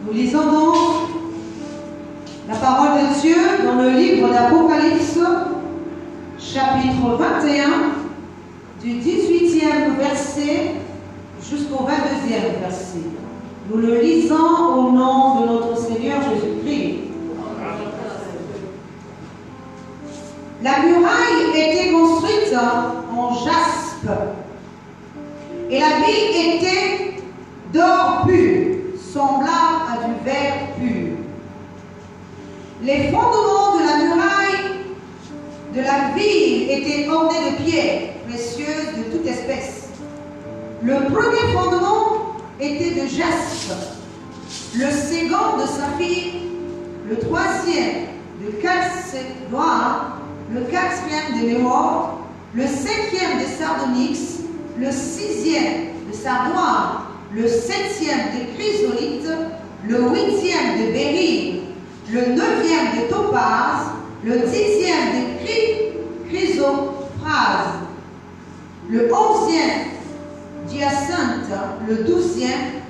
Nous lisons donc la parole de Dieu dans le livre d'Apocalypse, chapitre 21, du 18e verset jusqu'au 22e verset. Nous le lisons au nom de notre Seigneur Jésus-Christ. La muraille était construite en jaspe et la ville était d'or pur, semblable à du verre pur. Les fondements de la muraille de la ville étaient ornés de pierres précieuses de toute espèce. Le premier fondement était de jaspe, le second de saphir, le troisième de calcédoine, le quatrième de l'émeraude, le cinquième de sardonyx, le sixième de sardoine, le septième de chrysolite, le huitième de béryl, le neuvième de topaz, le dixième de chrysoprase, le onzième d'hyacinthe, le douzième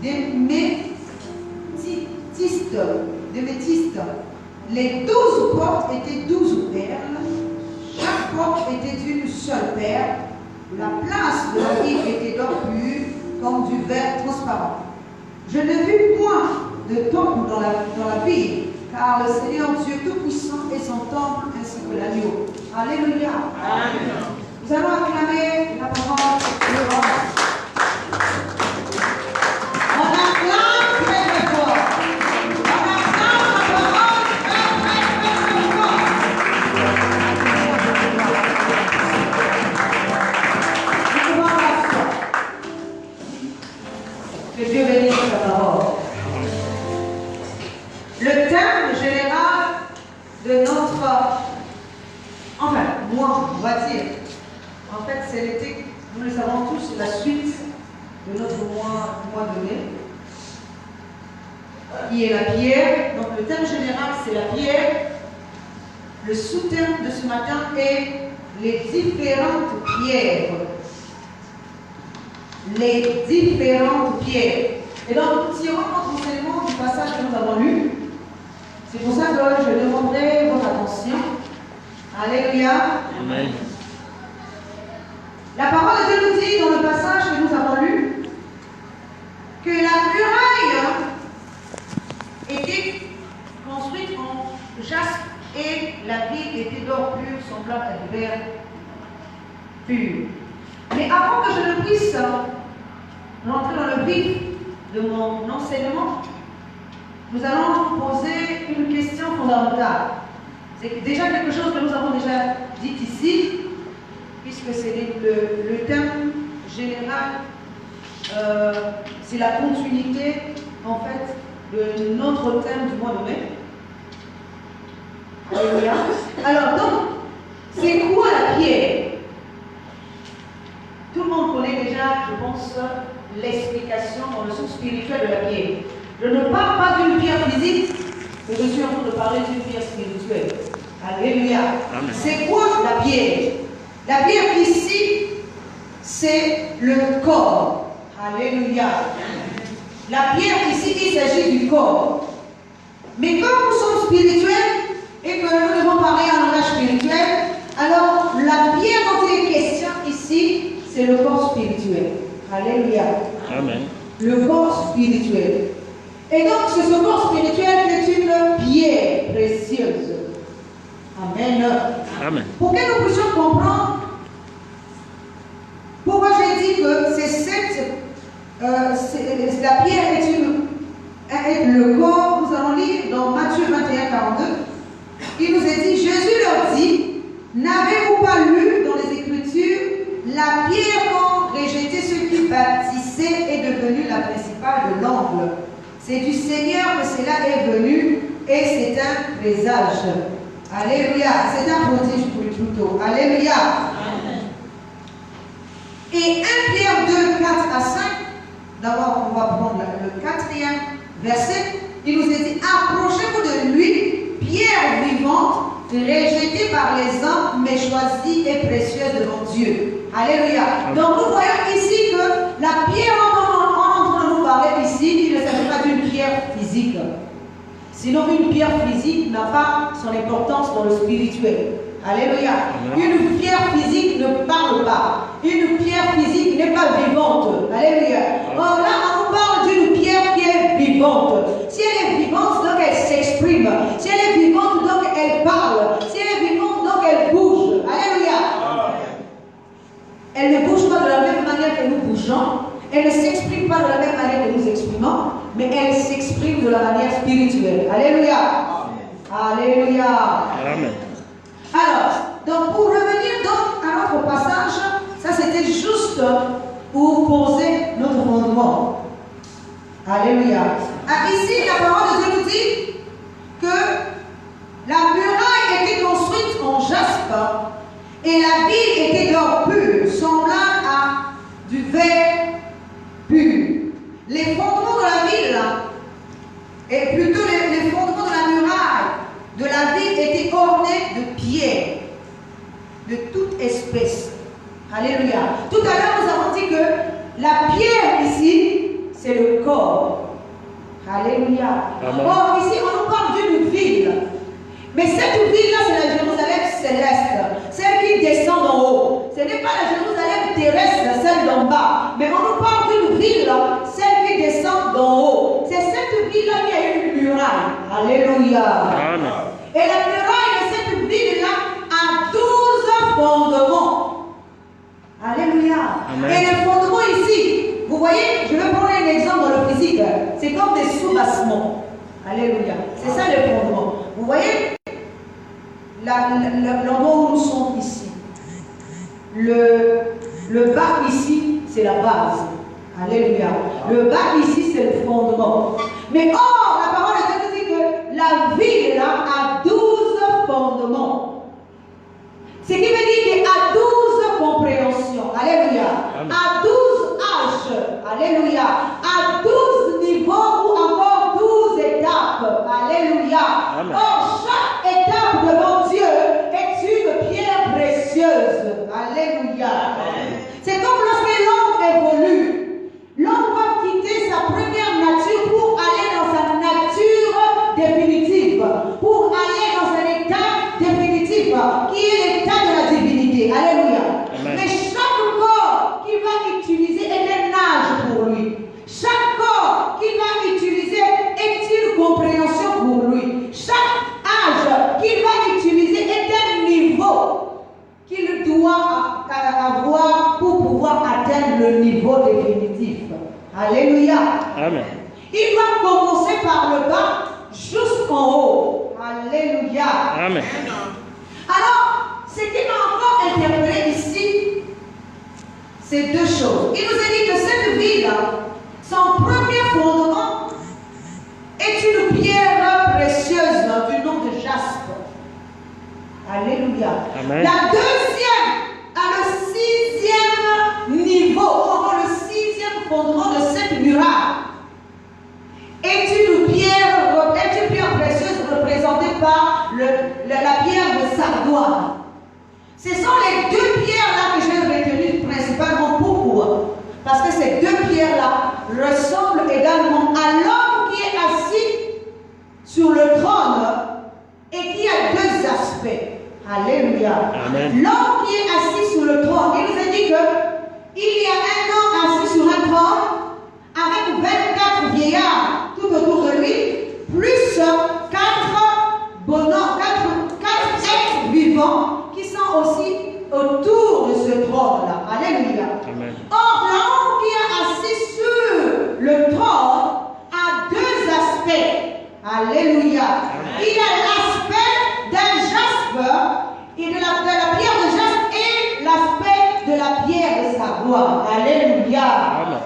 d'éméthyste. Les 12 portes étaient 12 perles, chaque porte était d'une seule perle. La place de la ville était d'or pur, comme du verre transparent. Je ne vis point de temple dans la ville, car le Seigneur Dieu Tout-Puissant est son temple ainsi que l'agneau. Alléluia. Amen. Nous allons acclamer la parole de Dieu. On acclame très très fort. On acclame la parole très très très fort. Nous pouvons l'asseoir. Que Dieu bénisse sa parole. Le thème général de notre... Enfin, moi, on va dire... En fait, c'est l'été, nous le savons tous, c'est la suite de notre mois de mai, qui est la pierre. Donc le thème général, c'est la pierre. Le sous-thème de ce matin est les différentes pierres. Les différentes pierres. Et donc, nous tirons notre enseignement du passage que nous avons lu. C'est pour ça que je demanderai votre attention. Alléluia. Amen. La parole de Dieu nous dit dans le passage que nous avons lu que la muraille était construite en jaspe et la ville était d'or pur, semblable à du verre pur. Mais avant que je ne puisse rentrer dans le vif de mon enseignement, nous allons poser une question fondamentale. C'est déjà quelque chose que nous avons déjà dit ici, puisque c'est le thème général, c'est la continuité en fait de notre thème du mois de mai. Alléluia. Alors donc, c'est quoi la pierre? Tout le monde connaît déjà, je pense, l'explication dans le sens spirituel de la pierre. Je ne parle pas d'une pierre physique, mais je suis en train de parler d'une pierre spirituelle. Alléluia. C'est quoi la pierre? La pierre ici, c'est le corps. Alléluia. La pierre ici, il s'agit du corps. Mais comme nous sommes spirituels et que nous devons parler en langage spirituel, alors la pierre dont il est question ici, c'est le corps spirituel. Alléluia. Amen. Le corps spirituel. Et donc, c'est ce corps spirituel qui est une pierre précieuse. Amen. Amen. Pour que nous puissions comprendre pourquoi j'ai dit que la pierre est le corps, nous allons lire dans Matthieu 21, 42. Il nous est dit, Jésus leur dit, n'avez-vous pas lu dans les Écritures, la pierre qu'ont rejeté ceux qui bâtissaient est devenue la principale de l'angle. C'est du Seigneur que cela est venu et c'est un présage. Alléluia. C'est un prodige plutôt. Alléluia. Amen. Et 1 Pierre 2, 4 à 5, d'abord on va prendre le 4e verset, il nous est dit, approchez-vous de lui, pierre vivante, rejetée par les hommes, mais choisie et précieuse devant Dieu. Alléluia. Donc nous voyons ici que la pierre dont on est en train de nous parler physique. Sinon, une pierre physique n'a pas son importance dans le spirituel. Alléluia. Une pierre physique ne parle pas. Une pierre physique n'est pas vivante. Alléluia. Or là, on parle d'une pierre qui est vivante. Si elle est vivante, donc elle s'exprime. Si elle est vivante, donc elle parle. Si elle est vivante, donc elle bouge. Alléluia. Elle ne bouge pas de la même manière que nous bougeons. Elle ne s'exprime pas de la même manière que nous exprimons, mais elle s'exprime de la manière spirituelle. Alléluia. Alléluia. Amen. Alors, donc pour revenir donc à notre passage, ça c'était juste pour poser notre fondement. Alléluia. Ici, la parole de Dieu nous dit que la muraille était construite en jaspe et la ville était d'or pur, semblable à du verre pur. Les fondements de la ville, et plutôt les fondements de la muraille de la ville étaient ornés de pierres, de toute espèce. Alléluia. Tout à l'heure, nous avons dit que la pierre ici, c'est le corps. Alléluia. Or, ici, on nous parle d'une ville. Mais cette ville-là, c'est la Jérusalem céleste, celle qui descend d'en haut. Ce n'est pas la Jérusalem terrestre, celle d'en bas. Mais on nous parle d'une ville, celle qui descend d'en haut. C'est cette ville-là qui a une muraille. Alléluia. Amen. Et la muraille de cette ville-là a 12 fondements. Alléluia. Amen. Et les fondements ici, vous voyez, je vais prendre un exemple dans le physique. C'est comme des sous-bassements. Alléluia. C'est ça les fondements. Vous voyez l'endroit où nous sommes ici. Le bas ici, c'est la base. Alléluia. Le bas ici, c'est le fondement. Mais or, la parole de Dieu dit que la ville là a 12 fondements. Ce qui veut dire qu'il y a 12 compréhensions. Alléluia. Amen. À 12 âges. Alléluia. À 12 niveaux ou encore 12 étapes. Alléluia. Amen. Or, chaque étape devant Dieu est une pierre précieuse. Alléluia. C'est comme lorsque l'homme évolue. L'homme va quitter sa première nature pour aller dans sa nature définitive. Pour aller dans un état définitif qui est l'état de la divinité. Alléluia. Amen. Mais chaque corps qu'il va utiliser est un âge pour lui. Chaque corps qu'il va utiliser est une compréhension pour lui. Chaque âge qu'il va utiliser est un niveau qu'il doit avoir pour pouvoir atteindre le niveau définitif. Alléluia. Amen. Il va commencer par le bas jusqu'en haut. Alléluia. Amen. Alors, ce qui m'a encore interpellé ici, c'est deux choses. Il nous a dit que cette ville, son premier fondement est une pierre précieuse du nom de jaspe. Alléluia. Amen. La deuxième, à le 6e niveau, ou le 6e fondement de cette muraille, est une pierre précieuse représentée par la pierre de sardoine. Ce sont les deux pierres-là que j'ai retenues principalement. Pourquoi? Parce que ces deux pierres-là ressemblent également à l'homme qui est assis sur le trône et qui a deux aspects. Alléluia. L'homme qui est assis sur le trône, il nous a dit qu'il y a un homme assis sur un trône avec 24 vieillards tout autour de lui, plus 4 bonhommes, 4 êtres vivants qui sont aussi autour de ce trône-là. Alléluia. Amen. Or, l'homme qui est assis sur le trône a deux aspects. Alléluia. Amen. Il a l'aspect d'un jaspe et de la pierre de jaspe et l'aspect de la pierre de sardoine. Alléluia. Amen.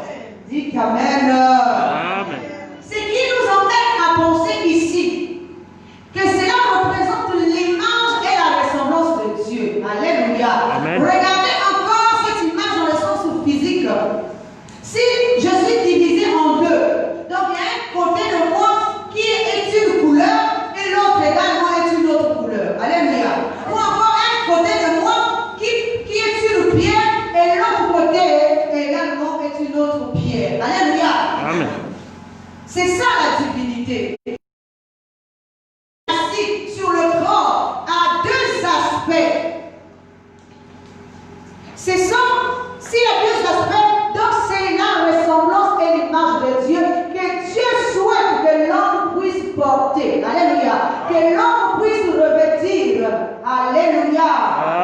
Dites Amen. Amen. Ce qui nous emmène à penser ici que cela représente l'image et la ressemblance de Dieu. Alléluia. Amen. Regardez encore cette image dans le sens physique. Si je suis divisé en deux, donc il y a un côté de moi qui est une couleur et l'autre également est une autre couleur. Alléluia. Ou encore un côté de moi qui est une pierre et l'autre côté également est une autre pierre. Alléluia. Amen. C'est ça la divinité. divinité. Assis sur le corps a deux aspects. C'est ça, s'il y a deux aspects, donc c'est la ressemblance et l'image de Dieu que Dieu souhaite que l'homme puisse porter. Alléluia. Que l'homme puisse revêtir. Alléluia.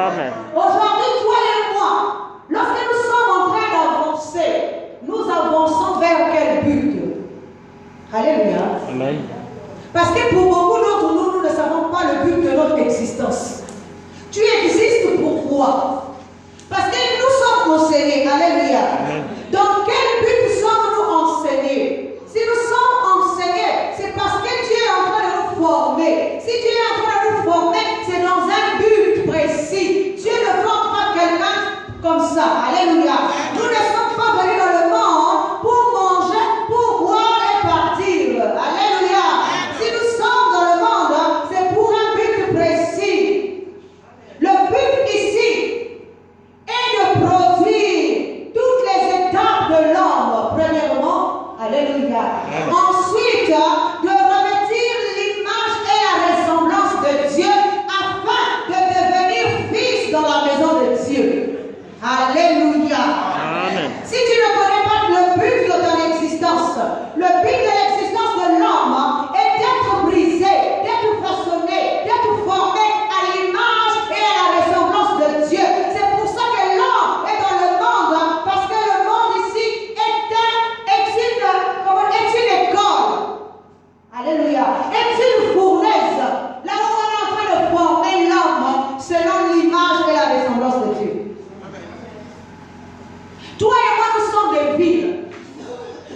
Amen. Aujourd'hui, toi et moi, lorsque nous sommes en train d'avancer, nous avançons vers quel but? Alléluia. Amen. Parce que pour beaucoup d'entre nous, nous ne savons pas le but de notre existence. Tu existes pourquoi? Parce que nous sommes enseignés. Alléluia. Amen. Dans quel but sommes-nous enseignés? Si nous sommes enseignés, c'est parce que Dieu est en train de nous former. Si Dieu est en train de nous former, c'est dans un but précis. Dieu ne forme pas quelqu'un comme ça. Alléluia. Nous ne sommes pas venus dans le monde pour manger, pour boire et partir. Alléluia. Si nous sommes dans le monde, c'est pour un but précis. Le but ici est de produire toutes les étapes de l'homme. Premièrement, alléluia. Ensuite, de revêtir l'image et la ressemblance de Dieu afin de devenir fils dans la maison de Dieu. Alléluia. Amen. Si tu ne connais pas le but de ton existence, le but de l'existence de l'homme est d'être brisé, d'être façonné, d'être formé à l'image et à la ressemblance de Dieu. C'est pour ça que l'homme est dans le monde, parce que le monde ici est une école. Alléluia. Est une fournaise. Là où on est en train de former l'homme selon l'image et la ressemblance de Dieu. Toi et moi, nous sommes des villes.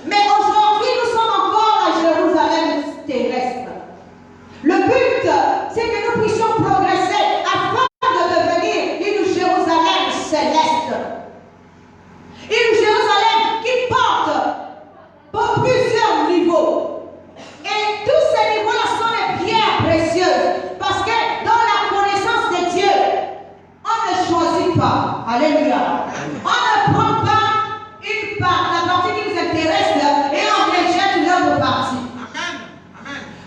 Mais aujourd'hui, nous sommes encore à Jérusalem terrestre. Le but, c'est que nous puissions progresser afin de devenir une Jérusalem céleste. Une Jérusalem qui porte pour plusieurs niveaux. Et tous ces niveaux-là sont des pierres précieuses. Parce que dans la connaissance de Dieu, on ne choisit pas. Alléluia. On ne prend pas la partie qui nous intéresse et on rejette l'autre partie.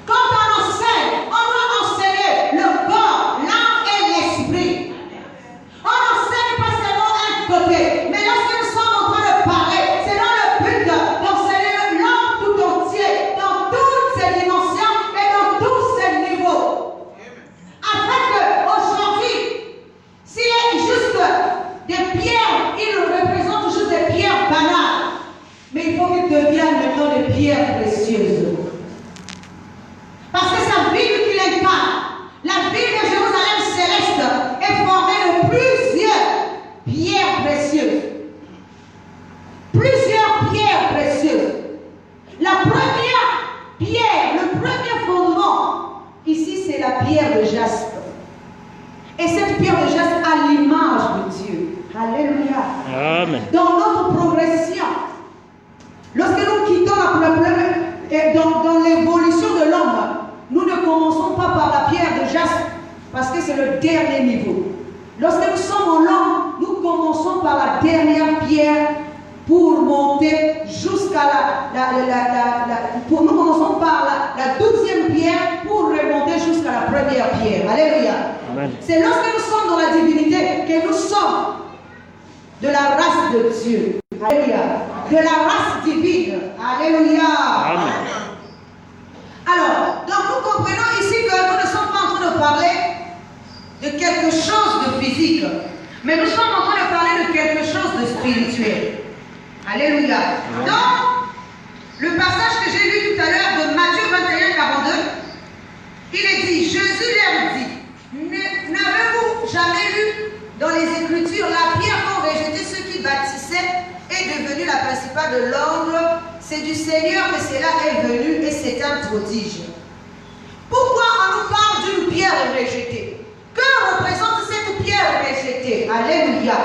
Quand on enseigne, on doit enseigner le corps, l'âme et l'esprit. On n'enseigne pas seulement un côté, mais lorsque nous sommes en train de parler, c'est dans le but d'enseigner l'homme tout entier, dans toutes ses dimensions et dans tous ses niveaux. Afin qu'aujourd'hui, s'il y a juste des pierres, il représente juste des pierres banales. Mais il faut qu'ils deviennent maintenant des pierres précieuses. Parce que sa ville qu'il incarne, la ville de Jérusalem céleste, est formée de plusieurs pierres précieuses. Plusieurs pierres précieuses. La première pierre, le premier fondement, ici c'est la pierre de jaspe. Et cette pierre de jaspe a l'image de Dieu. Alléluia. Amen. Dans notre progression, lorsque nous quittons dans l'évolution de l'homme, nous ne commençons pas par la pierre de jaspe parce que c'est le dernier niveau. Lorsque nous sommes en l'homme, nous commençons par la dernière pierre pour monter jusqu'à nous commençons par la 12e pierre pour remonter jusqu'à la première pierre. Alléluia. Amen. C'est lorsque nous sommes dans la divinité que nous sommes de la race de Dieu. Alléluia. De la race divine. Alléluia. Amen. Alors, donc nous comprenons ici que nous ne sommes pas en train de parler de quelque chose de physique, mais nous sommes en train de parler de quelque chose de spirituel. Alléluia. Donc, le passage que j'ai lu tout à l'heure de Matthieu 21, 42, il est dit, Jésus leur dit, n'avez-vous jamais lu dans les Écritures la pierre qu'ont rejeté ceux qui bâtissaient est devenue la principale de l'angle? C'est du Seigneur que cela est venu et c'est un prodige. Pourquoi on nous parle d'une pierre rejetée? Que représente cette pierre rejetée? Alléluia.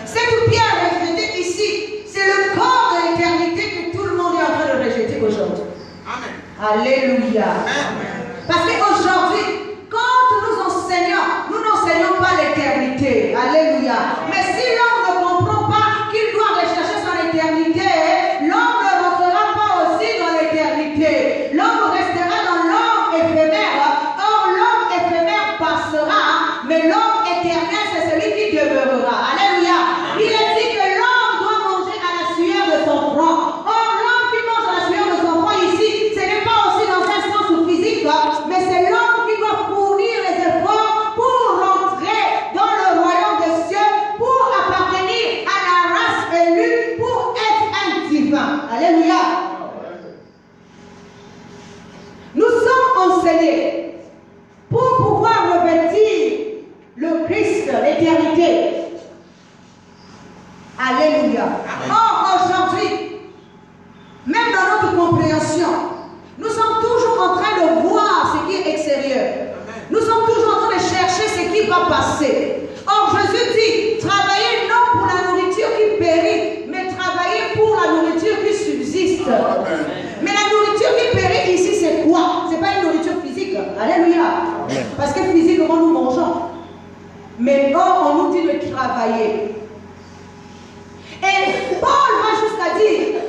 Cette pierre rejetée ici, c'est le corps de l'éternité que tout le monde est en train de rejeter aujourd'hui. Alléluia. Parce qu'aujourd'hui, quand nous enseignons, nous n'enseignons pas l'éternité. Alléluia. Mais si l'homme ne comprend pas qu'il doit rechercher son éternité, l'homme ne rentrera pas aussi dans l'éternité. L'homme reste Alléluia. Or, aujourd'hui, même dans notre compréhension, nous sommes toujours en train de voir ce qui est extérieur. Nous sommes toujours en train de chercher ce qui va passer. Or, Jésus dit, travaillez non pour la nourriture qui périt, mais travaillez pour la nourriture qui subsiste. Mais la nourriture qui périt ici, c'est quoi? Ce n'est pas une nourriture physique. Alléluia. Parce que physiquement, nous mangeons. Mais or, on nous dit de travailler. Et Paul va jusqu'à dire,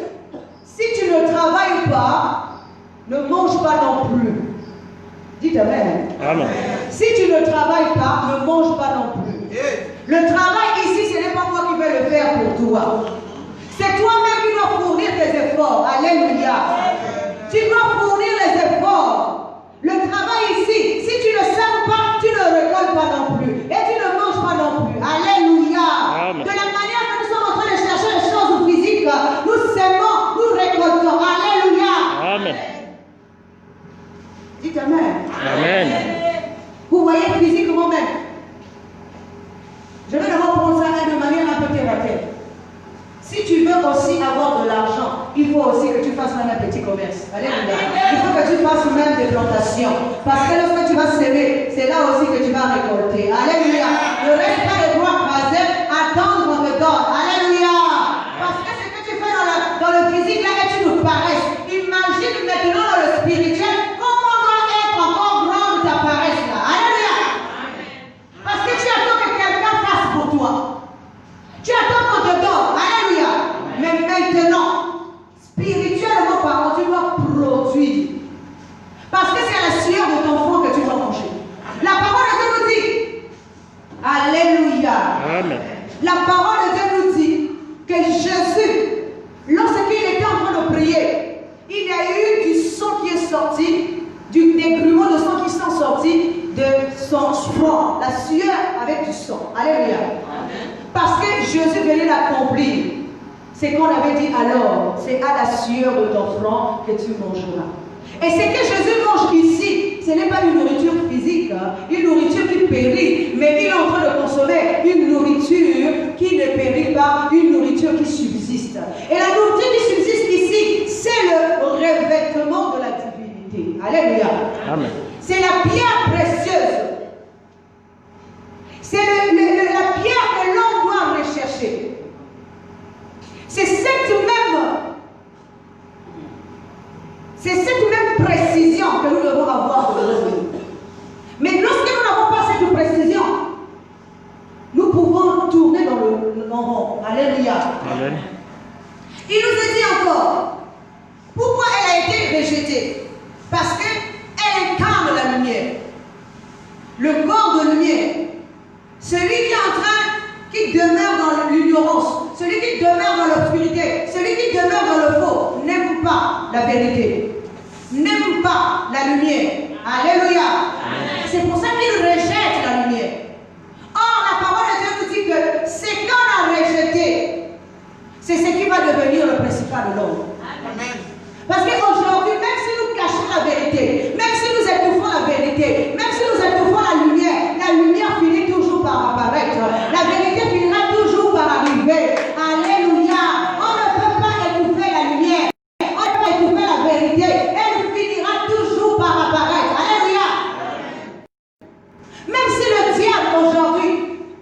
si tu ne travailles pas, ne mange pas non plus. Dites amen. Amen. Si tu ne travailles pas, ne mange pas non plus. Le travail ici, ce n'est pas moi qui vais le faire pour toi. C'est toi-même qui dois fournir tes efforts. Alléluia. Tu dois fournir les efforts. Le travail ici, si tu ne sèmes pas, tu ne récoltes pas non plus. Et tu ne manges pas non plus. Alléluia. Amen. De la manière que nous sommes en train de chercher les choses physiques, nous sèmons, nous récoltons. Alléluia. Amen. Dites amen. Amen. Vous voyez physiquement même. Je vais d'abord prendre ça de manière un peu terre à terre. Si tu veux aussi avoir de l'argent, il faut aussi que tu fasses même un petit commerce. Alléluia. Il faut que tu fasses même des plantations. Parce que lorsque tu vas semer, c'est là aussi que tu vas récolter. Alléluia. Ne reste pas les bras croisés, attendre qu'on te donne. Alléluia. Parce que ce que tu fais dans le physique, là, et tu nous paresses. Imagine maintenant dans le spirituel, comment doit être encore grande ta paresse là. Alléluia. Parce que tu attends que quelqu'un fasse pour toi. Tu attends qu'on te donne. Alléluia. Mais maintenant, spirituellement parlant, tu dois produire. Parce que c'est la sueur de ton front que tu dois manger. La parole de Dieu nous dit. Alléluia. Amen. La parole de Dieu nous dit que Jésus, lorsqu'il était en train de prier, il y a eu du sang qui est sorti, des grumeaux de sang qui sont sortis de son front, la sueur avec du sang. Alléluia. Amen. Parce que Jésus venait d'accomplir ce qu'on avait dit alors, c'est à la sueur de ton front que tu mangeras. Et ce que Jésus mange ici, ce n'est pas une nourriture physique, une nourriture qui périt, mais il est en train de consommer une nourriture qui ne périt pas, une nourriture qui subsiste. Et la nourriture qui subsiste ici, c'est le revêtement de la divinité. Alléluia. Amen. C'est la pierre précieuse. C'est la pierre que l'homme doit rechercher. C'est cette même précision que nous devons avoir de nous. Mais lorsque nous n'avons pas cette précision, nous pouvons tourner dans le rond. Alléluia. Amen. Il nous a dit encore, pourquoi elle a été rejetée? Parce qu'elle incarne la lumière. Le corps de lumière. Celui qui est en train, qui demeure dans l'ignorance, celui qui demeure dans l'obscurité, celui qui demeure dans le faux, n'aime pas la vérité, n'aime pas la lumière. Alléluia. C'est pour ça qu'il rejette la lumière. Or, la parole de Dieu nous dit que ce qu'on a rejeté, c'est ce qui va devenir le principal de l'homme. Parce qu'aujourd'hui, même si nous cachons la vérité, même si nous étouffons la vérité, même si nous étouffons la lumière finit toujours par apparaître. La vérité finira toujours par arriver. Alléluia. On ne peut pas étouffer la lumière. On ne peut pas étouffer la vérité. Elle finira toujours par apparaître. Alléluia. Même si le diable aujourd'hui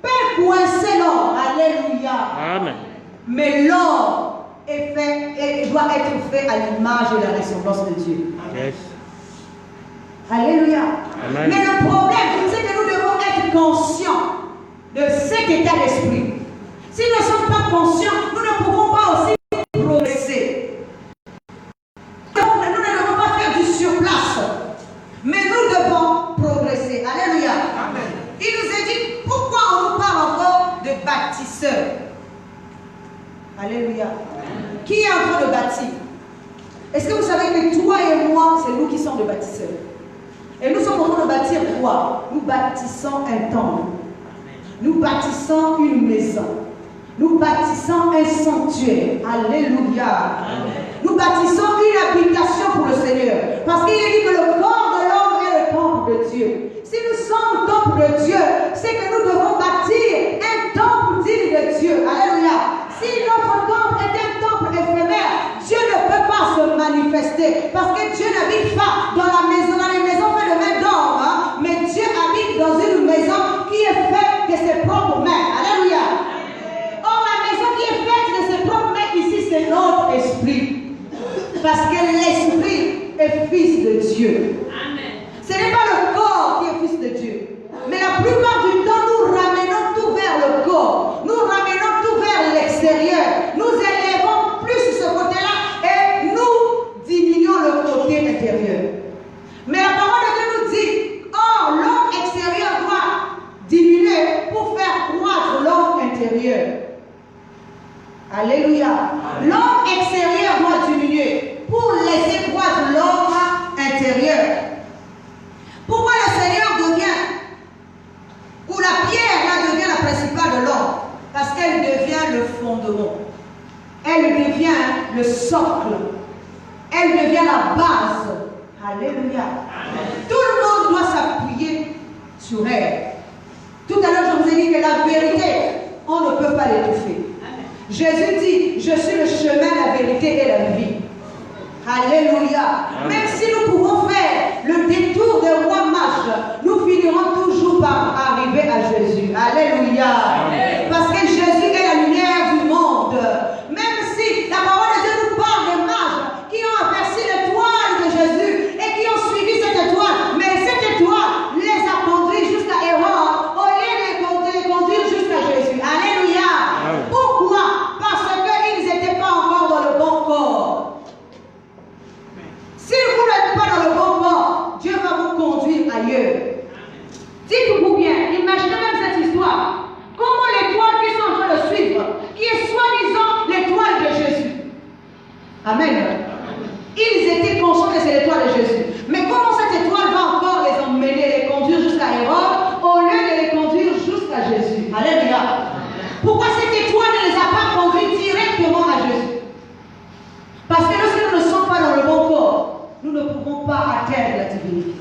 peut coincer l'or. Alléluia. Amen. Mais l'or est fait et doit être fait à l'image et la ressemblance de Dieu. Yes. Alléluia. Amen. Mais le problème, c'est que nous devons être conscients de cet état d'esprit. Si nous ne sommes pas conscients, nous ne pouvons pas aussi progresser. Nous ne devons pas faire du surplace, mais nous devons progresser. Alléluia. Amen. Il nous a dit, pourquoi on nous parle encore de bâtisseurs? Alléluia. Qui est en train de bâtir? Est-ce que vous savez que toi et moi, c'est nous qui sommes des bâtisseurs? Et nous sommes en train de bâtir quoi? Nous bâtissons un temple. Nous bâtissons une maison. Nous bâtissons un sanctuaire. Alléluia. Amen. Nous bâtissons une habitation pour le Seigneur. Parce qu'il dit que le corps de l'homme est le temple de Dieu. Si nous sommes le temple de Dieu, c'est que nous devons bâtir un temple digne de Dieu. Alléluia. fils de Dieu. Ce n'est pas le corps qui est fils de Dieu. Mais la plupart du temps, nous ramenons tout vers le corps. Nous ramenons tout vers l'extérieur. Nous élevons plus ce côté-là et nous diminuons le côté intérieur. Mais la parole de Dieu nous dit, or, l'homme extérieur doit diminuer pour faire croître l'homme intérieur. Alléluia. L'homme extérieur doit diminuer pour laisser croître l'homme intérieur. Pourquoi le Seigneur devient, ou la pierre là devient la principale de l'homme? Parce qu'elle devient le fondement. Elle devient le socle. Elle devient la base. Alléluia. Tout le monde doit s'appuyer sur elle. Tout à l'heure, je vous ai dit que la vérité, on ne peut pas l'étouffer. Jésus dit, je suis le chemin, la vérité et la vie. Alléluia. Même si nous pouvons faire le détour de roi mage, nous finirons toujours par arriver à Jésus. Alléluia. Parce que Jésus est la lumière du monde. Même si la parole de Dieu nous parle des mages qui ont aperçu l'étoile de Jésus et qui ont suivi cette étoile, mais cette étoile les a conduits jusqu'à Hérode au lieu de les conduire jusqu'à Jésus. Alléluia. Pourquoi? Parce qu'ils n'étaient pas encore dans le bon corps. Si vous n'êtes pas dans le bon corps, Dieu va vous conduire ailleurs. Dites-vous bien, imaginez même cette histoire. Comment l'étoile qu'ils sont en train de suivre, qui est soi-disant l'étoile de Jésus. Amen. Ils étaient conscients que c'est l'étoile de Jésus. Mais comment cette étoile va encore les emmener, les conduire jusqu'à Hérode, au lieu de les conduire jusqu'à Jésus? Alléluia. Pourquoi cette étoile ne les a pas conduits directement à Jésus? Parce que lorsque nous ne sommes pas dans le bon corps, nous ne pouvons pas atteindre la divinité.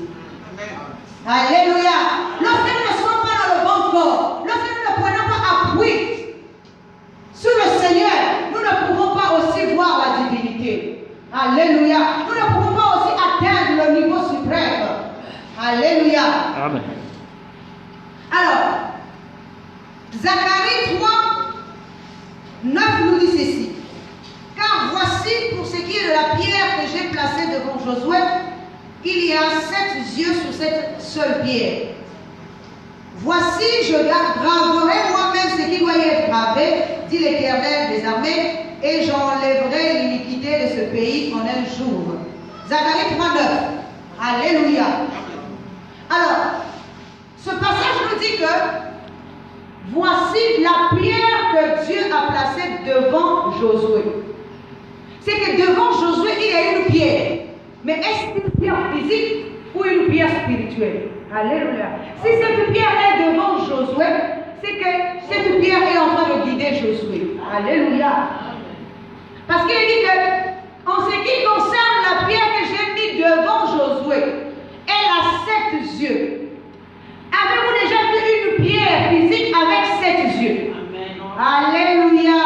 Alléluia. Lorsque nous ne sommes pas dans le bon corps, lorsque nous ne prenons pas appui sur le Seigneur, nous ne pouvons pas aussi voir la divinité. Alléluia. Nous ne pouvons pas aussi atteindre le niveau suprême. Alléluia. Amen. Alors, Zacharie 3, 9 nous dit ceci. Car voici, pour ce qui est de la pierre que j'ai placée devant Josué, il y a 7 yeux sur cette seule pierre. Voici, je graverai moi-même ce qui doit y être gravé, dit l'Éternel des armées, et j'enlèverai l'iniquité de ce pays en un jour. Zacharie 3, 9. Alléluia. Alors, ce passage nous dit que voici la pierre que Dieu a placée devant Josué. C'est que devant Josué, il y a une pierre. Mais est-ce une pierre physique ou une pierre spirituelle? Alléluia. Si cette pierre est devant Josué, c'est que cette pierre est en train de guider Josué. Alléluia. Parce qu'il dit que, en ce qui concerne la pierre que j'ai mise devant Josué, elle a 7 yeux. Avez-vous déjà vu une pierre physique avec 7 yeux? Alléluia.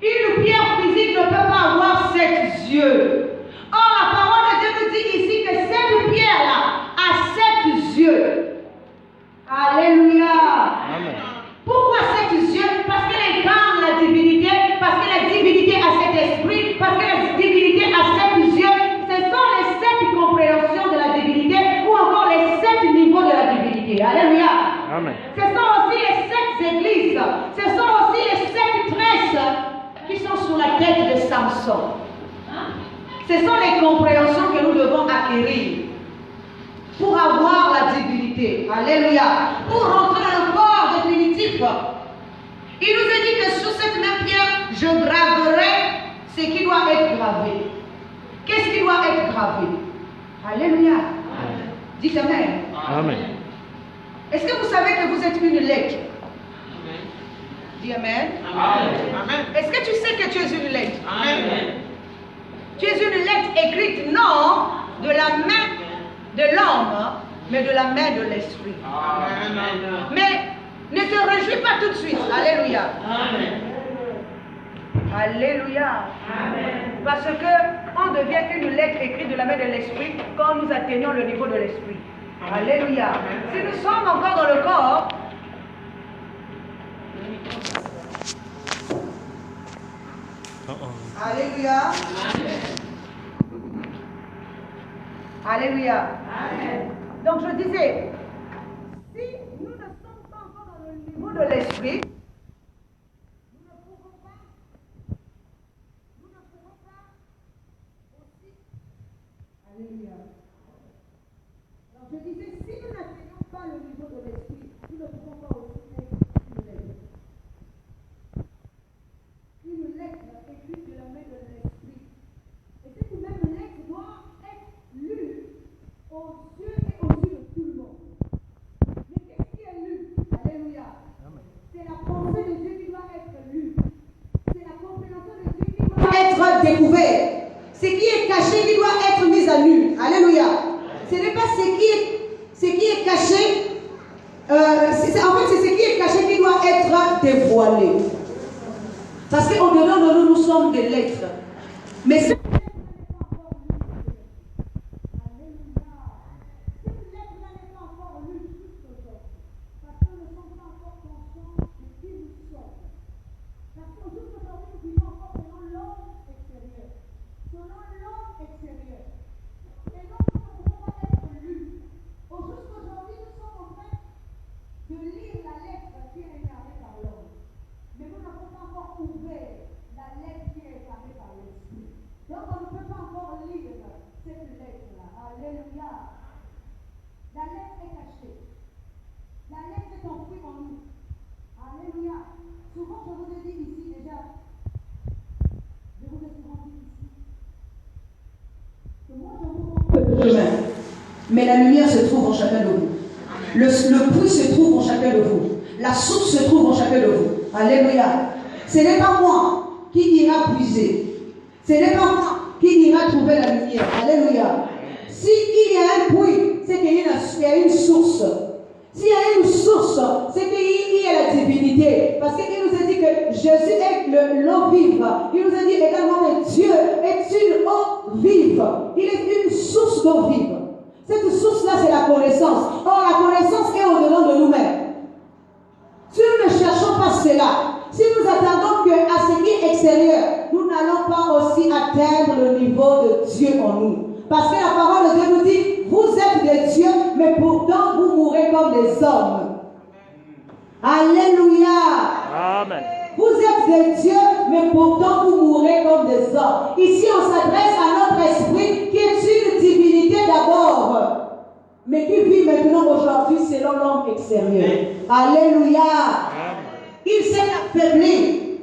Une pierre physique ne peut pas avoir 7 yeux. Or, la parole de Dieu nous dit ici que cette pierre-là a 7 yeux. Alléluia. Amen. Pourquoi 7 yeux? Parce qu'elle incarne la divinité, parce que la divinité a cet esprit, parce que la divinité a 7 yeux. Ce sont les 7 compréhensions de la divinité ou encore les 7 niveaux de la divinité. Alléluia. Amen. Ce sont aussi les 7 églises. Ce sont aussi les 7 tresses qui sont sur la tête de Samson. Ce sont les compréhensions que nous devons acquérir pour avoir la divinité. Alléluia. Pour rentrer dans le corps définitif. Il nous est dit que sur cette même pierre, je graverai ce qui doit être gravé. Qu'est-ce qui doit être gravé? Alléluia. Dites Amen. Amen. Est-ce que vous savez que vous êtes une lettre? Dis Amen. Amen. Est-ce que tu sais que tu es une lettre? Amen. Tu es une lettre écrite non de la main de l'homme, mais de la main de l'esprit. Amen. Mais ne te réjouis pas tout de suite. Alléluia. Amen. Alléluia. Amen. Parce que on devient qu'une lettre écrite de la main de l'esprit quand nous atteignons le niveau de l'esprit. Alléluia. Si nous sommes encore dans le corps, alléluia. Alléluia. Amen. Donc je disais, si nous ne sommes pas encore dans le niveau de l'esprit, nous ne pouvons pas aussi. Alléluia. Alors je disais, si nous n'atteignons pas le niveau de l'esprit, nous ne pouvons pas aussi être une lettre. Une lettre écrite de la main de l'esprit. Et cette même lettre doit être lue aux yeux et aux yeux de tout le monde. Mais qu'est-ce qui est lu? Alléluia. C'est la pensée de Dieu qui doit être lue. C'est la compréhension de Dieu qui doit être découverte. Ce qui est caché qui doit être mis à nu. Alléluia. Ce n'est pas ce qui est caché. En fait, c'est ce qui est caché qui doit être dévoilé. Parce qu'au-dedans de nous, nous sommes des lettres. Mais ce mais la lumière se trouve en chacun de vous. Le puits se trouve en chacun de vous. La source se trouve en chacun de vous. Alléluia. Ce n'est pas moi qui ira puiser. Ce n'est pas moi qui ira trouver la lumière. Alléluia. S'il y a un puits, c'est qu'il y a une source. S'il y a une source, c'est qu'il y a la divinité. Parce qu'il nous a dit que Jésus est l'eau vive. Il nous a dit également que Dieu est une eau vive. Il est une source d'eau vive. Cette source-là, c'est la connaissance. Or, la connaissance est au-dedans de nous-mêmes. Si nous ne cherchons pas cela, si nous attendons qu'à ce qui est extérieur, nous n'allons pas aussi atteindre le niveau de Dieu en nous. Parce que la parole de Dieu nous dit, vous êtes des dieux, mais pourtant vous mourrez comme des hommes. Alléluia. Amen. Vous êtes des dieux, mais pourtant vous mourrez comme des hommes. Ici, on s'adresse à notre esprit qui est une divinité d'abord, mais qui vit maintenant aujourd'hui selon l'homme extérieur. Alléluia. Il s'est affaibli.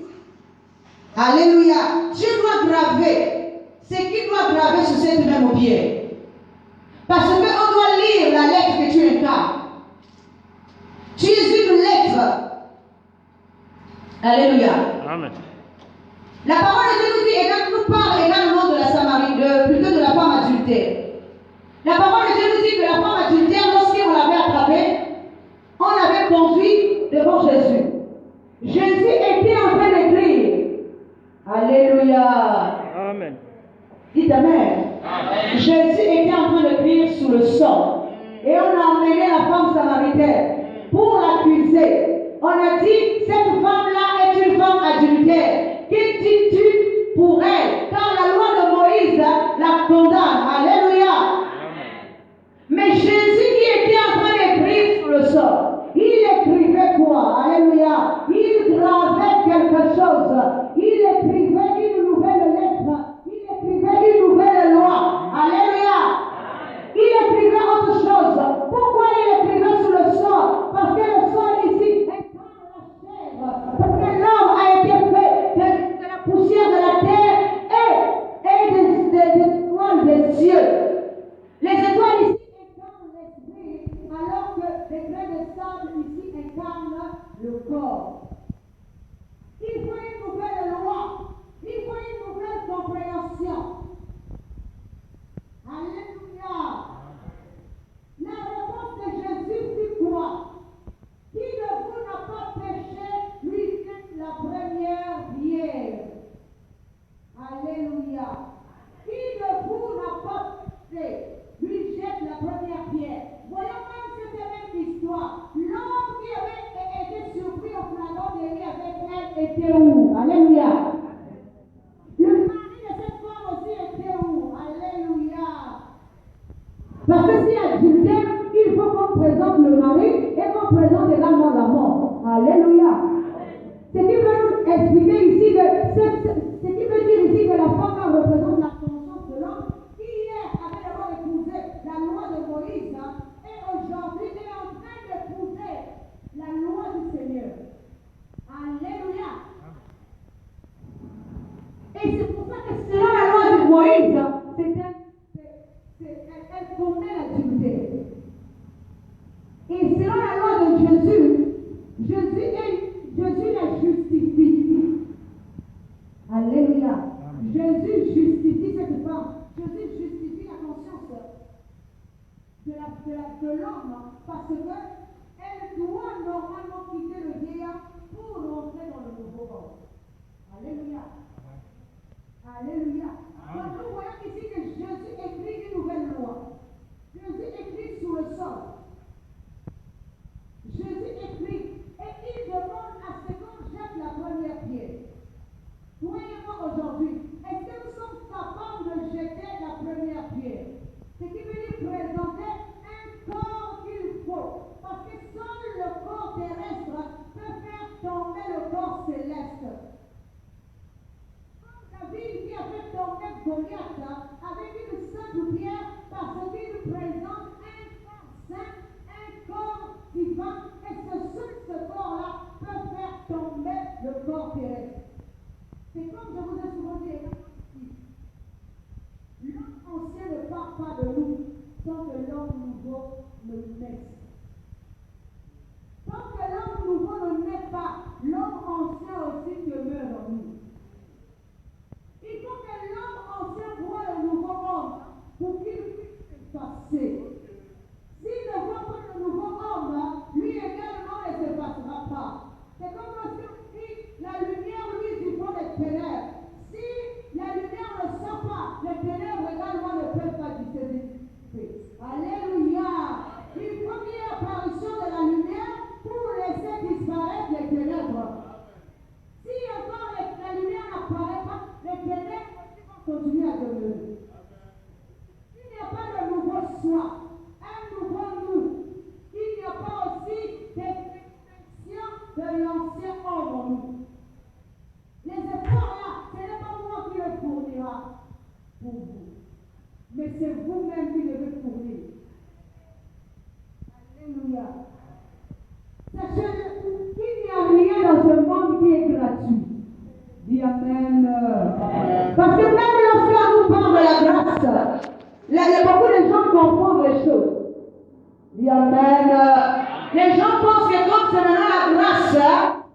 Alléluia. Dieu doit graver. C'est qui doit graver sur cette même pierre. Parce qu'on doit lire la lettre que tu incarnes. Tu es une lettre. Alléluia. Amen. La parole de Dieu nous dit, nous parle également de la Samarie, plutôt de la femme adultère. La parole de Dieu nous dit que la femme adultère, lorsqu'on l'avait attrapée, on l'avait conduit devant Jésus. Jésus était en train d'écrire. Alléluia. Amen. Dites Amen. Amen. Jésus était en train d'écrire sous le sol. Et on a emmené la femme samaritaine pour l'accuser. On a dit, cette femme-là est une femme adultère. Que dis-tu pour elle? Car la loi de Moïse la condamne. Alléluia. Amen. Mais Jésus qui était en train d'écrire sur le sol, il écrivait quoi? Alléluia. Il gravait quelque chose. Il écrivait une nouvelle lettre. Il écrivait une nouvelle loi. Alléluia. Il écrivait autre chose. Pourquoi il écrivait sur le sol? Parce que le sol ici incarne la chair. Jésus justifie la conscience de l'homme parce qu'elle doit normalement quitter le vieillard pour rentrer dans le nouveau monde. Alléluia. Alléluia. Donc nous voyons ici que Jésus écrit une nouvelle loi. Jésus écrit sur le sol. Jésus écrit et il demande à ce qu'on jette la première pierre. Toi et moi aujourd'hui, est-ce que nous sommes capables de jeter la première pierre? Ce qui veut dire présenter un corps qu'il faut. Parce que seul le corps terrestre peut faire tomber le corps céleste. David qui a fait tomber Goliath avec une simple pierre parce qu'il présente un corps saint, un corps divin, et ce corps-là peut faire tomber le corps terrestre. C'est comme je vous ai souvent dit, l'homme ancien ne part pas de nous sans que l'homme nouveau ne naisse. Tant que l'homme nouveau ne naît pas, l'homme ancien aussi demeure en nous. Il faut que l'homme ancien voit le nouveau homme pour qu'il puisse s'effacer. S'il ne voit pas le nouveau homme, lui également ne s'effacera pas. C'est comme si la lumière, lui, du fond des ténèbres. Si la lumière ne sort pas, les ténèbres également ne peuvent pas dissiper. Alléluia. Il faut qu'il y ait apparition de la lumière pour laisser disparaître les ténèbres. Si encore la lumière n'apparaît pas, les ténèbres vont continuer à demeurer. S'il n'y a pas de nouveau soi, un nouveau nous, il n'y a pas aussi d'extinction de l'ancien homme en nous. Les efforts là, ce n'est pas moi qui le fournira pour vous, mais c'est vous-même qui devez fournir. Alléluia. Sachez qu'il n'y a rien dans ce monde qui est gratuit. Dis Amen. Parce que même lorsqu'on nous parle de la grâce, il y a beaucoup de gens qui confondent les choses. Dis Amen. Les gens pensent que quand c'est maintenant la grâce,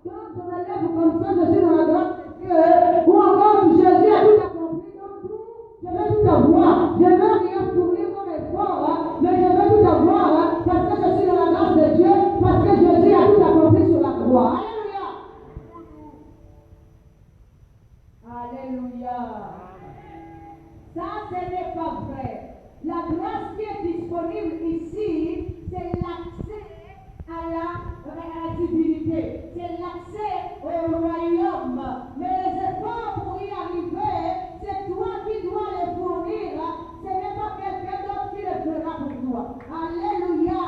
quand je me lève comme ça, je suis dans la grâce de Dieu, ou encore Jésus a tout accompli, donc je vais tout avoir. Je ne veux rien fournir comme effort, mais je veux tout avoir parce que je suis dans la grâce de Dieu, parce que Jésus a tout accompli sur la croix. Alléluia. Alléluia. Ça, ce n'est pas vrai. La grâce qui est disponible ici, c'est l'accès à la divinité. C'est l'accès au royaume. Mais les efforts pour y arriver, c'est toi qui dois les fournir. Ce n'est pas quelqu'un d'autre qui le fera pour toi. Alléluia.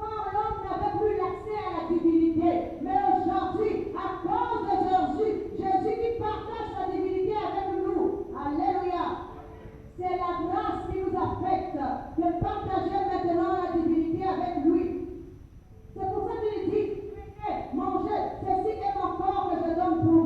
Avant, l'homme n'avait plus l'accès à la divinité. Mais aujourd'hui, à cause de Jésus, Jésus qui partage la divinité avec nous. Alléluia. C'est la grâce qui nous affecte de partager maintenant la divinité avec lui. C'est pour ça qu'il dit, mangez, ceci est mon corps que je donne pour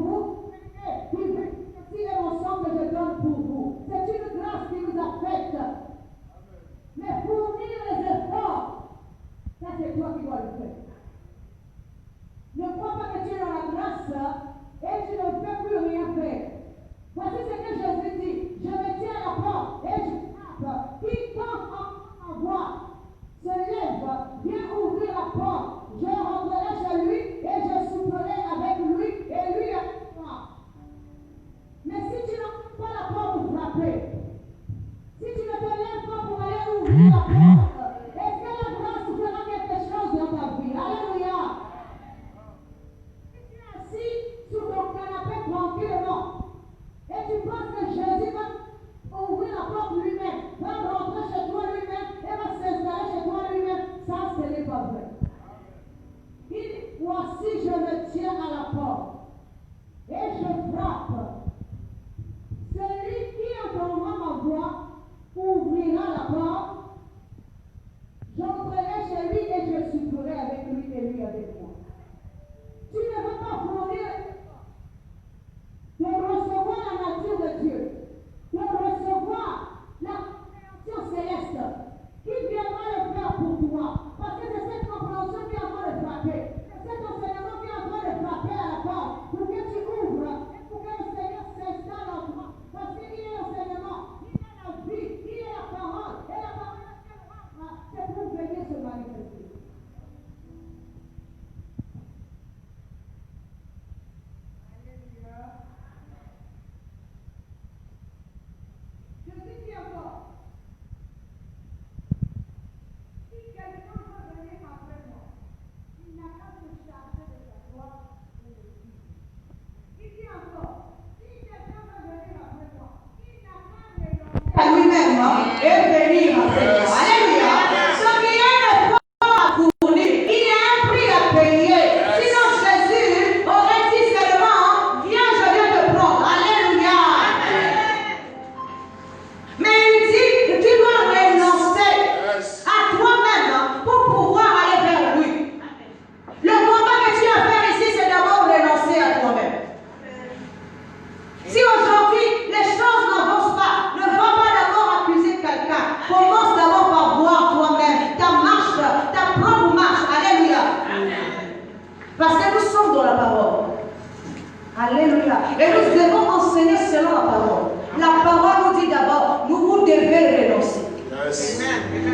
Alléluia. Et nous devons enseigner selon la parole. La parole nous dit d'abord, vous devez renoncer. Yes.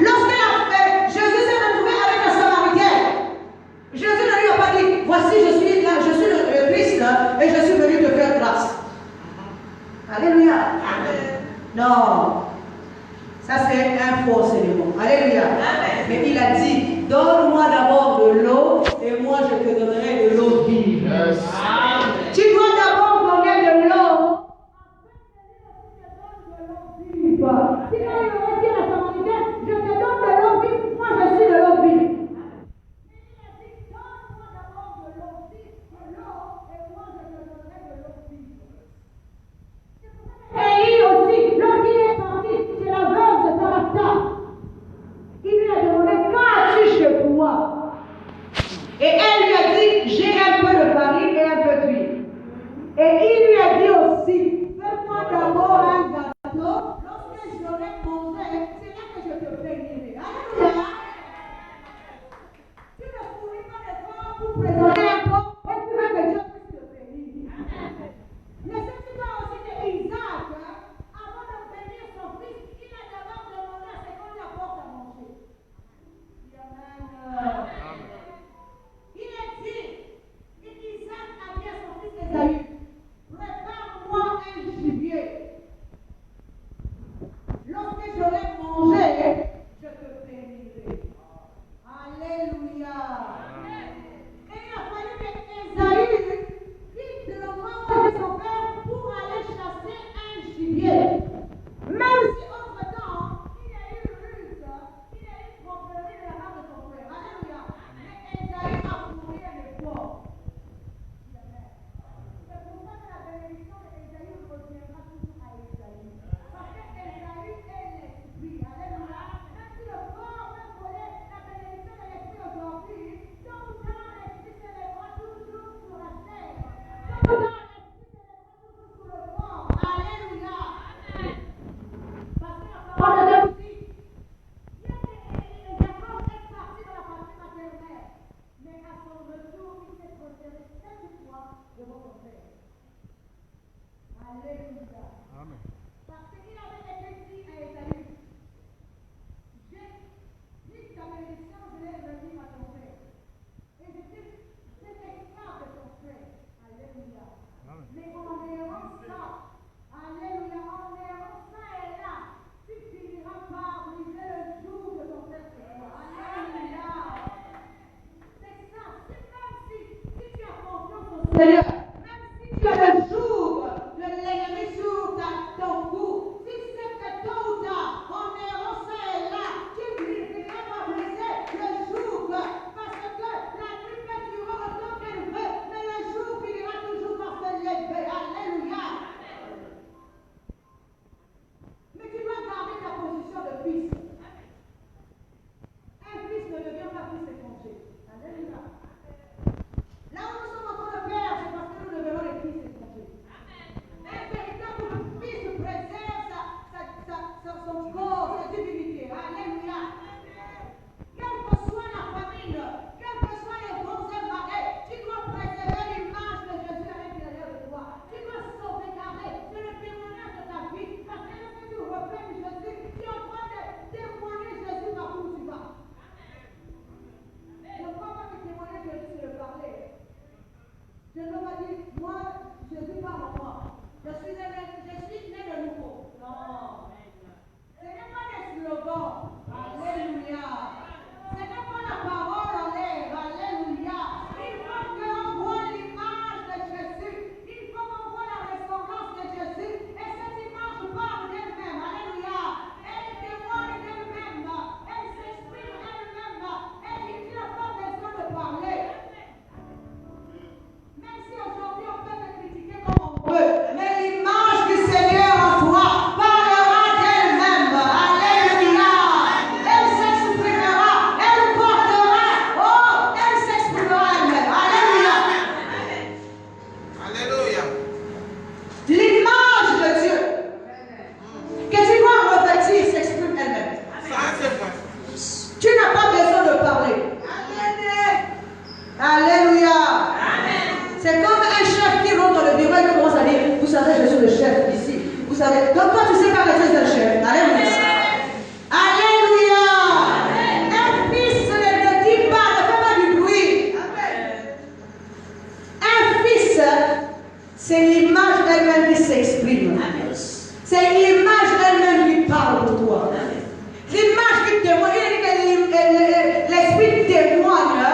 Lorsque Jésus s'est retrouvé avec la Samaritaine, Jésus ne lui a pas dit, voici je suis là, je suis le Christ et je suis venu te faire grâce. Alléluia. Non. Ça c'est un faux enseignement. Alléluia. Mais il a dit, donne-moi d'abord de l'eau et moi je te donnerai de l'eau vive. Yes. Tu dois d'abord donner de l'eau. Si quand il aurait dit à la Samaritaine, je te donne de l'eau vive, moi je suis de l'eau vive. Mais il a dit, donne-moi d'abord de l'eau vive, de l'eau, et moi je te donnerai de l'eau vive. Et aussi, lorsqu'il est parti chez la veuve de Sarepta, il lui a demandé, qu'as-tu chez toi? Et elle lui a dit, j'ai un peu de farine et un peu d'huile. Et il lui a dit aussi, fais-moi d'abord un gâteau, lorsque j'aurai mangé, c'est là que je te bénirai. Alléluia. Tu ne fournis pas de corps pour présenter un corps et tu veux que Dieu puisse te bénir. Mais ce qui va aussi de Isaac, avant de bénir son fils, il a d'abord demandé à ce qu'on lui apporte à manger. Amen. Il a dit, Isaac a dit à son fils Esaü, prépare-moi un gibier. Lorsque j'aurai mangé, je te bénirai. Alléluia. Et il a fallu que Esaü quitte le ventre de son père pour aller chasser un gibier. Même si entre-temps, il a eu Ruth, il a eu tromperie de la part de son frère. Alléluia. Mais Esaü a fourni un effort. C'est pour ça que la bénédiction d'Esaü reviendra toujours à Esaü. Parce que Esaü est l'esprit. Alléluia. Même si le corps peut voler la bénédiction de l'esprit aujourd'hui, tôt ou tard l'esprit se lèvera toujours sur la terre. Tôt ou tard l'esprit se lèvera toujours sur le corps. Alléluia. Parce que la parole de Dieu dit, Jacob est parti de la patrie maternelle. Mais à son retour, il s'est prosterné 7 fois devant son père. Alléluia. Amen. Parce qu'il avait été dit à Esaü, j'ai pris ta bénédiction, je l'ai redit à ton père. Et je suis esclave de ton frère. Alléluia. Amen. Mais en errant ça, alléluia, en errant ça et là, tu finiras par briser le jour de ton père sur toi. Alléluia. C'est ça, c'est même si tu as confiance au Seigneur, même si tu as le jour de l'ennemi sur ton C'est l'image elle-même qui s'exprime. C'est l'image elle-même qui parle pour toi. L'image qui témoigne, l'esprit témoigne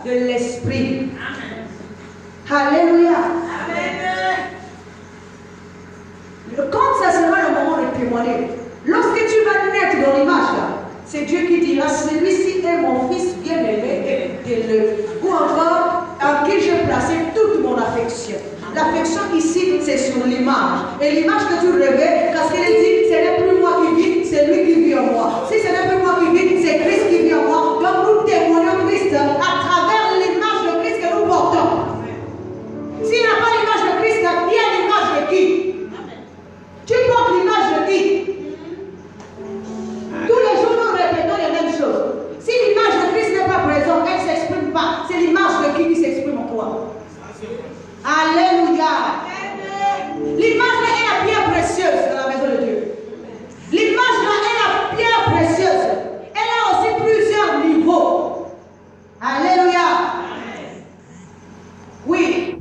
de l'esprit. Alléluia. Quand ça sera le moment de témoigner, lorsque tu vas naître dans l'image là, c'est Dieu qui dira, celui-ci est mon fils bien-aimé, ou encore en qui j'ai placé toute mon affection. L'affection ici, c'est sur l'image. Et l'image que tu rêvais, parce qu'il dit, ce n'est plus moi qui vis, c'est lui qui vit en moi. Si ce n'est plus moi qui vis, c'est Christ qui vit en moi. Donc nous témoignons Christ à travers l'image de Christ que nous portons. S'il n'y a pas l'image de Christ, il y a l'image de qui? Tu portes l'image de qui? Tous les jours, nous répétons les mêmes choses. Si l'image de Christ n'est pas présente, elle ne s'exprime pas. C'est l'image de qui s'exprime en toi? Alléluia. L'image là est la pierre précieuse dans la maison de Dieu. L'image là est la pierre précieuse. Elle a aussi plusieurs niveaux. Alléluia. Oui.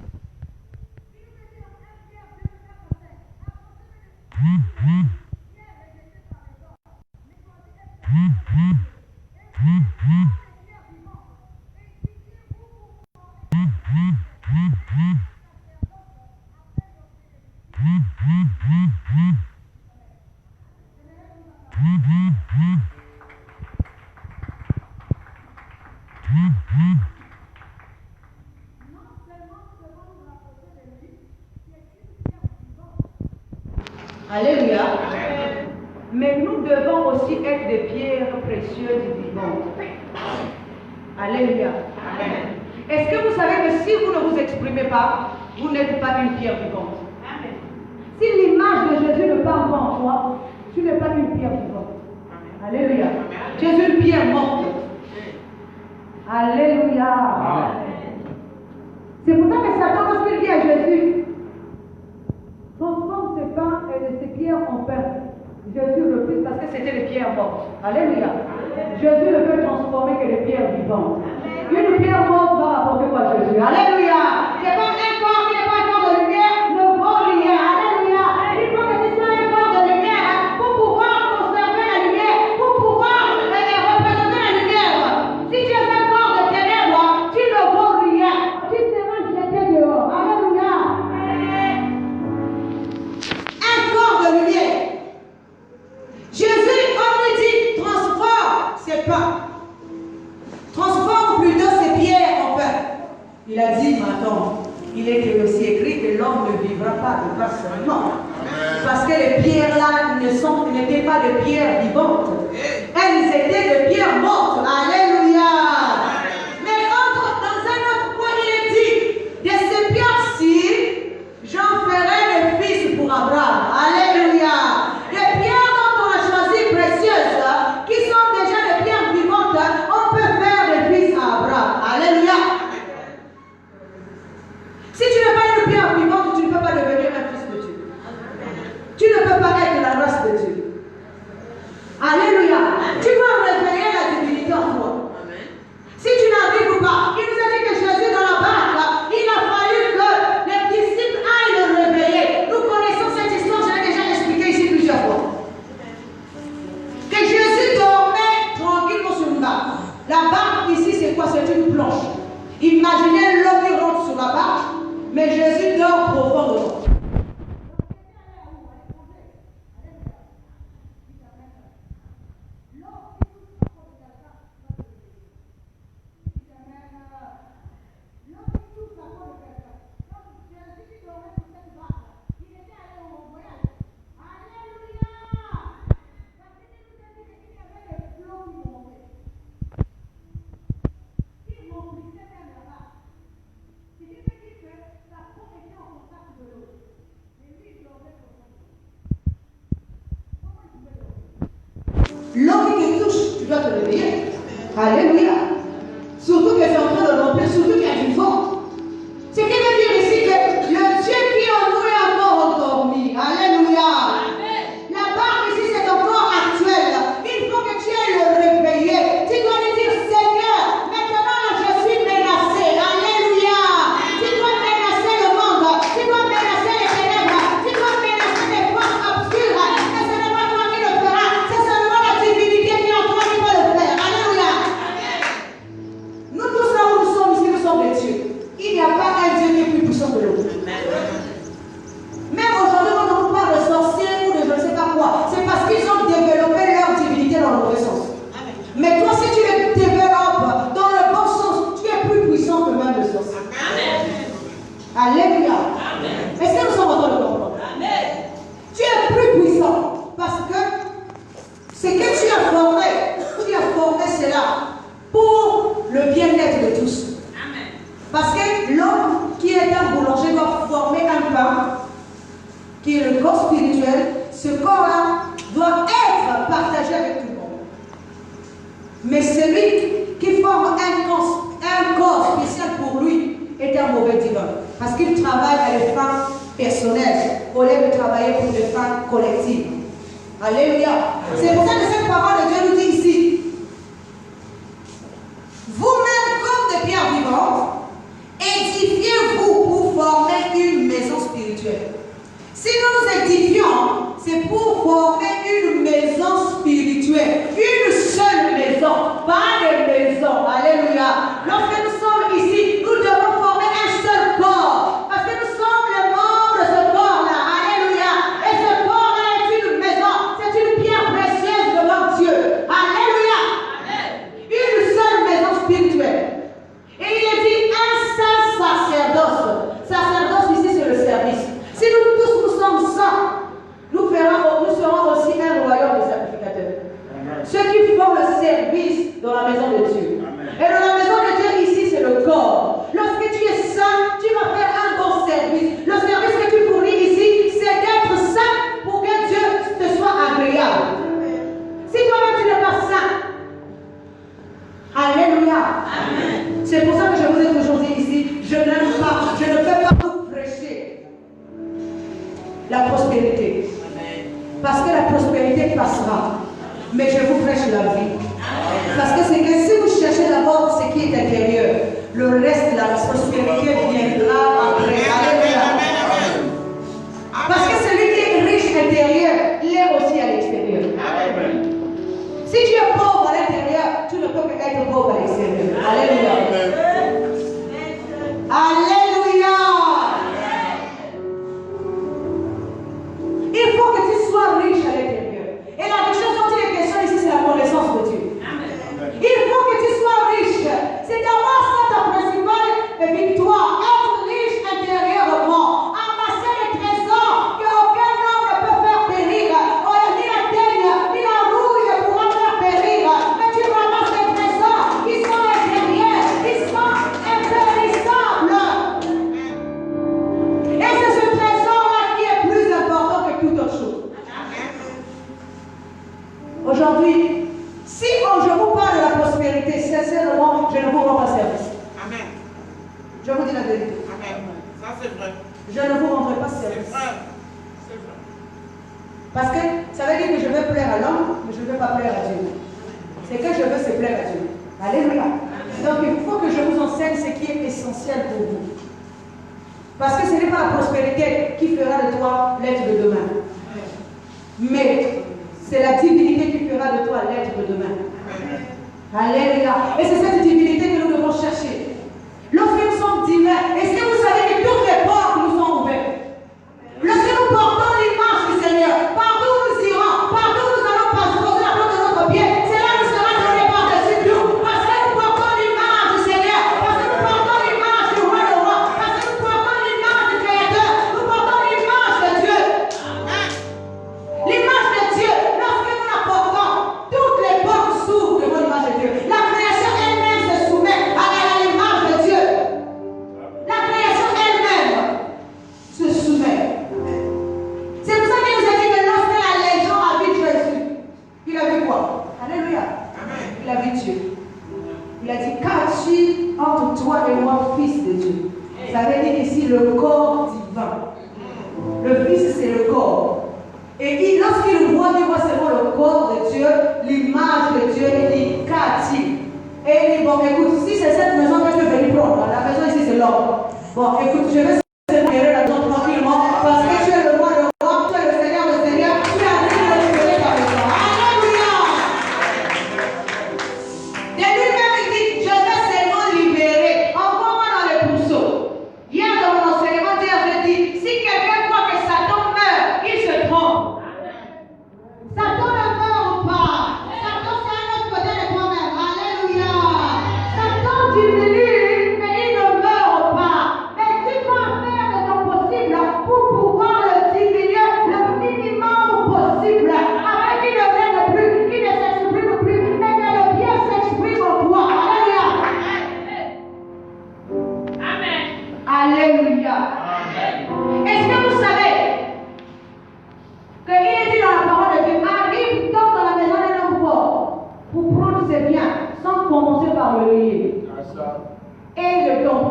Alléluia. Mais nous devons aussi être des pierres précieuses vivantes. Alléluia. Est-ce que vous savez que si vous ne vous exprimez pas, vous n'êtes pas une pierre vivante? Si l'image de Jésus ne parle pas en toi, tu n'es pas une pierre vivante. Alléluia. Tu es une pierre morte. Alléluia. C'est pour ça que Satan, lorsqu'il dit à Jésus, transforme ces pains et ces pierres en pain. Jésus refuse parce que c'était des pierres mortes. Alléluia. Jésus ne peut transformer que des pierres vivantes. Une pierre morte va apporter quoi à Jésus? Alléluia. C'est comme un corps qui n'est pas un corps de lumière, ne vaut rien. Alléluia. Il faut que tu sois un corps de lumière pour pouvoir conserver la lumière, pour pouvoir représenter la lumière. Si tu es un corps de ténèbres, tu ne vaux rien. Tu seras jeté dehors. Alléluia. Un corps de lumière. Jésus, on lui dit, transforme ces pains. Transforme plutôt ces pierres en pain. Il a dit, maintenant, il était aussi écrit que l'homme ne vivra pas de pain seulement. Parce que les pierres-là n'étaient pas de pierres vivantes. Elles étaient de pierres mortes. Alléluia. Mais dans un autre point, il est dit, de ces pierres-ci, j'en ferai le fils pour Abraham. Alléluia. Les pierres dont on a choisi précieuses, qui sont déjà des pierres vivantes, on peut faire des fils à Abraham. Alléluia. Si tu n'es pas une pierre vivante, tu ne peux pas devenir un fils de Dieu. Tu ne peux pas être la race de Dieu. Alléluia. Tu dois révéler la divinité en toi. Si tu n'arrives pas, il nous a dit que Jésus dans la barque, il a fallu que les disciples aillent le réveiller. Nous connaissons cette histoire, je l'ai déjà expliqué ici plusieurs fois. Que Jésus dormait tranquillement sur une barque. La barque ici, c'est quoi? C'est une planche. Imaginez l'eau qui rentre sur la barque, mais Jésus dort profondément. L'eau qui te touche, tu dois te réveiller. Alléluia. Surtout que c'est en train de remplir, surtout qu'il y a du vent. Ce qui veut dire ici que le Dieu qui en nous est encore endormi. Alléluia. La barque ici, c'est encore actuel. Il faut que tu ailles le réveiller. Tu dois lui dire, Seigneur, maintenant je suis menacé. Alléluia. Tu dois menacer le monde. Tu dois menacer ce corps-là doit être partagé avec tout le monde. Mais celui qui forme un corps spécial pour lui est un mauvais divin. Parce qu'il travaille à des fins personnelles au lieu de travailler pour des fins collectives. Alléluia. C'est pour ça que cette parole de Dieu nous dit ici, vous-même comme des pierres vivantes, édifiez-vous pour former une maison spirituelle. Si nous nous édifions, c'est pour former une maison spirituelle. Une seule maison, pas des maisons. Alléluia. Lorsque nous sommes ici, nous devons former un seul corps. Parce que nous sommes les membres de ce corps-là. Alléluia. Et ce corps-là est une maison. C'est une pierre précieuse devant Dieu. Alléluia. Une seule maison spirituelle. Et il est dit un seul sacerdoce. Sacerdoce ici, c'est le service. Si nous tous nous sommes saints, nous serons aussi un royaume de sacrificateurs. Ceux qui font le service dans la maison de Dieu. Amen. Et dans la maison de Dieu ici, c'est le corps. Lorsque tu es saint, tu vas faire un bon service. Le service que tu fournis ici, c'est d'être saint pour que Dieu te soit agréable. Si toi-même tu n'es pas saint, alléluia. C'est pour ça que je vous ai toujours dit ici, je ne peux pas vous prêcher la prospérité. Parce que la prospérité passera. Mais je vous prêche la vie. Parce que c'est que si vous cherchez d'abord ce qui est intérieur, le reste, la prospérité viendra après. Alléluia. Parce que celui qui est riche intérieur, il est aussi à l'extérieur. Si tu es pauvre à l'intérieur, tu ne peux qu'être pauvre à l'extérieur. Alléluia. Alléluia. Il faut que tu sois riche à l'intérieur. Et la richesse dont il est question ici, c'est la connaissance de Dieu. Il faut que tu sois riche. C'est d'abord ça ta principale victoire. Être riche intérieurement. Amasser les trésors qu'aucun homme ne peut faire périr. Ni la teigne, ni la rouille ne pourra faire périr. Mais tu ramasses les trésors qui sont intérieurs, qui sont impérissables. Et c'est ce trésor-là qui est plus important que toute autre chose. Aujourd'hui, si je vous parle de la prospérité, sincèrement, je ne vous rends pas service. Amen. Je vous dis la vérité. Amen. Ça c'est vrai. Je ne vous rendrai pas service. C'est vrai. C'est vrai. Parce que ça veut dire que je veux plaire à l'homme, mais je ne veux pas plaire à Dieu. C'est que je veux, c'est plaire à Dieu. Alléluia. Donc il faut que je vous enseigne ce qui est essentiel pour vous. Parce que ce n'est pas la prospérité qui fera de toi l'être de demain. Mais c'est la divinité qui fera de toi l'être de demain. Alléluia. Et c'est cette divinité que nous devons chercher. Lorsque nous sommes divins, est-ce que vous savez que toutes les portes nous sont ouvertes? Lorsque nous portons l'image du Seigneur, partout où nous irons, partout où nous allons poser la plante de notre pied, c'est là que nous serons donnés par-dessus tout. Parce que nous portons l'image du Seigneur, parce que nous portons l'image du roi de roi, parce que nous portons l'image du Créateur, nous portons l'image de Dieu. L'image de Dieu, lorsque nous la portons, toutes les portes s'ouvrent devant l'image de Dieu. La création elle-même se soumet à l'image de Dieu. La création elle-même se soumet. C'est pour ça qu'il nous a dit que lorsque la légende a vu Jésus, il a vu quoi? Alléluia. Il a vu Dieu. Il a dit, qu'as-tu entre toi et moi, fils de Dieu? Ça veut dire ici le corps divin. Le fils, c'est le corps. Et lorsqu'il voit seulement le corps de Dieu, l'image de Dieu, il dit, qu'a-t-il? Et il dit, bon, écoute, si c'est cette maison que tu veux venir prendre, la maison ici c'est l'homme. Bon, écoute, je vais seulement gérer la maison tranquillement, parce que tu es le roi de roi, tu es le Seigneur de Seigneur, tu as dit de libérer ta maison. Alléluia! De lui-même, il dit, je vais seulement libérer. Envoie-moi dans les pourceaux. Hier, dans mon enseignement, j'ai dit, si quelqu'un croit que Satan meurt, il se trompe. Satan ne meurt pas. Satan, c'est un autre côté de toi-même. Alléluia. Satan diminue, mais il ne meurt pas. Mais tu crois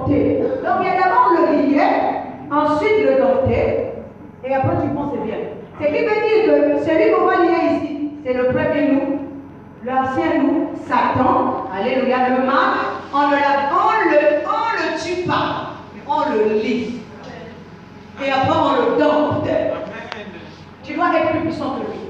dompter. Donc il y a d'abord le lier, ensuite le dompter, et après tu penses c'est bien. Ce qui veut dire que celui qu'on va lier ici, c'est le premier nous, l'ancien nous, Satan, alléluia, le mal, on le tue pas, on le lie. Et après on le dompte. Tu dois être plus puissant que lui.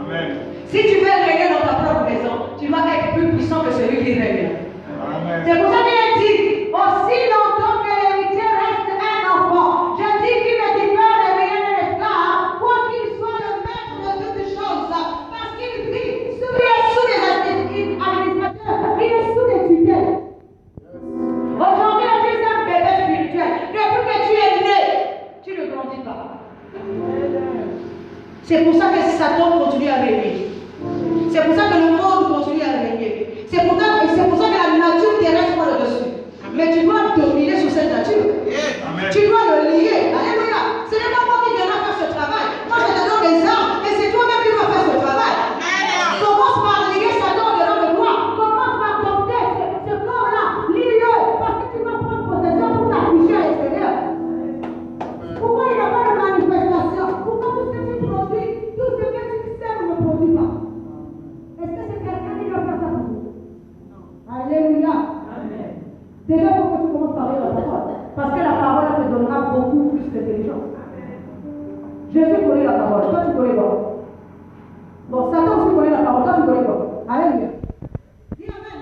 Amen. Si tu veux régner dans ta propre maison, tu dois être plus puissant que celui qui règne. Amen. C'est pour ça qu'il a dit, aussi longtemps que l'héritier reste un enfant, je dis qu'il ne dit pas de rien de l'esclave, quoi qu'il soit le maître de toutes choses, parce qu'il vit sous les administrateurs, il est sous les tutelles. Aujourd'hui, tu es un bébé spirituel. Depuis que tu es né, tu ne grandis pas. C'est pour ça que Satan continue à régner. C'est pour ça que le monde continue à régner. C'est pour ça que la nature terrestre prend le dessus. Mais tu dois dominer sur cette nature. Amen. Tu dois le lier. Alléluia. Ce n'est pas moi qui viendrai faire ce travail. Moi, je te donne des armes et c'est toi-même qui dois faire ce travail. Commence par lier Satan dedans de toi. Commence par dompter ce corps-là. Lie-le. Parce que tu vas prendre possession pour t'afficher à l'extérieur. Pourquoi il n'y a pas de manifestation? Pourquoi tout ce que tu produis, tout ce que tu sèmes ne produit pas? Est-ce que c'est quelqu'un qui doit faire ça pour vous? Alléluia. Amen. Déjà, il faut que tu commences par lire la parole. Parce que la parole te donnera beaucoup plus d'intelligence. Jésus connaît la parole. Toi, tu connais quoi? Bon, Satan aussi connaît la parole. Toi, tu connais quoi? Alléluia. Dis Amen.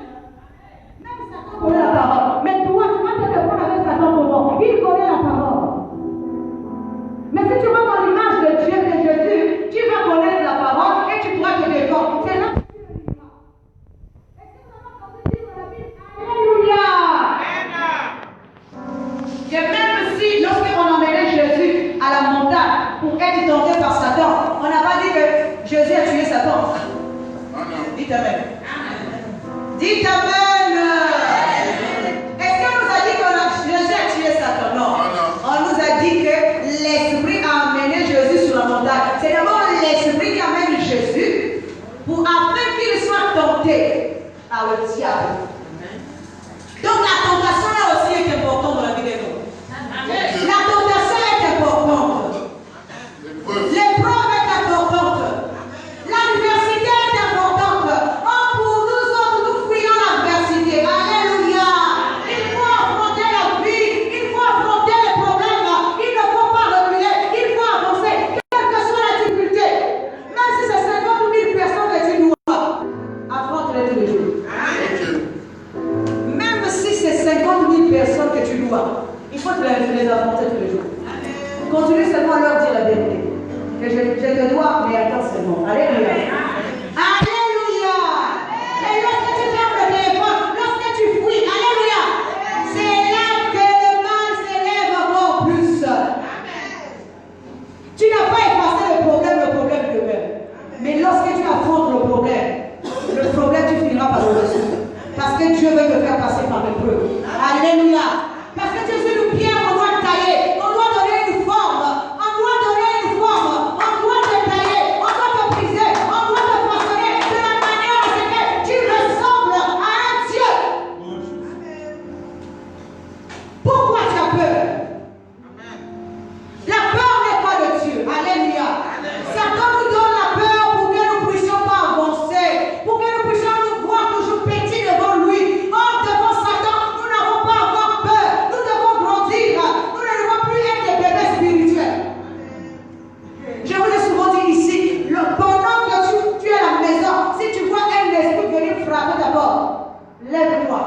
Même Satan connaît la parole. Mais toi, tu vas te répondre avec Satan comment? Il connaît la parole. Mais si tu vas dans l'image de Dieu, de Jésus, tu vas connaître la parole et tu pourras te défendre. C'est là que tu le diras. Est-ce que ça va quand tu dis dans la Bible? Alléluia! Et même si, lorsqu'on emmenait Jésus à la montagne pour être tenté par Satan, on n'a pas dit que Jésus a tué Satan. Dites Amen. Dites Amen. Est-ce qu'on nous a dit que Jésus a tué Satan? Non. On nous a dit que l'Esprit a amené Jésus sur la montagne. C'est d'abord l'Esprit qui amène Jésus afin qu'il soit tenté par le diable. Donc la tentation là aussi est importante dans la vie des hommes. La tentation est importante. L'épreuve est importante. L'adversité est importante. Oh, pour nous autres, nous fuyons l'adversité. Alléluia. Il faut affronter la vie. Il faut affronter les problèmes. Il ne faut pas reculer. Il faut avancer. Quelle que soit la difficulté. Même si c'est 50 000 personnes que tu dois, affronte-les tous les jours. Même si c'est 50 000 personnes que tu dois, il faut les affronter tous les jours. Continue seulement à leur dire la vérité. Que je te dois, mais attends seulement. Alléluia. Alléluia. Et lorsque tu fermes le téléphone, lorsque tu fuis, alléluia, c'est là que le mal s'élève encore plus. Tu n'as pas effacé le problème demeure. Mais lorsque tu affrontes le problème tu finiras par le résoudre. Parce que Dieu veut te faire passer par l'épreuve. Alléluia. Parce que tu es une pierre, on doit tailler, on doit donner une forme, on doit te tailler, on doit te briser, on doit te façonner de la manière à ce que tu ressembles à un Dieu. Pourquoi tu as peur? La peur n'est pas de Dieu. Alléluia. Satan nous donne la peur pour que nous ne puissions pas avancer, pour que nous puissions nous voir toujours petits devant lui. Or, devant Satan, nous n'avons pas à avoir peur. Nous devons grandir. Nous ne devons plus être des bébés spirituels. Je vous ai souvent dit ici, pendant que tu es à la maison, si tu vois un esprit venir frapper d'abord, lève-toi.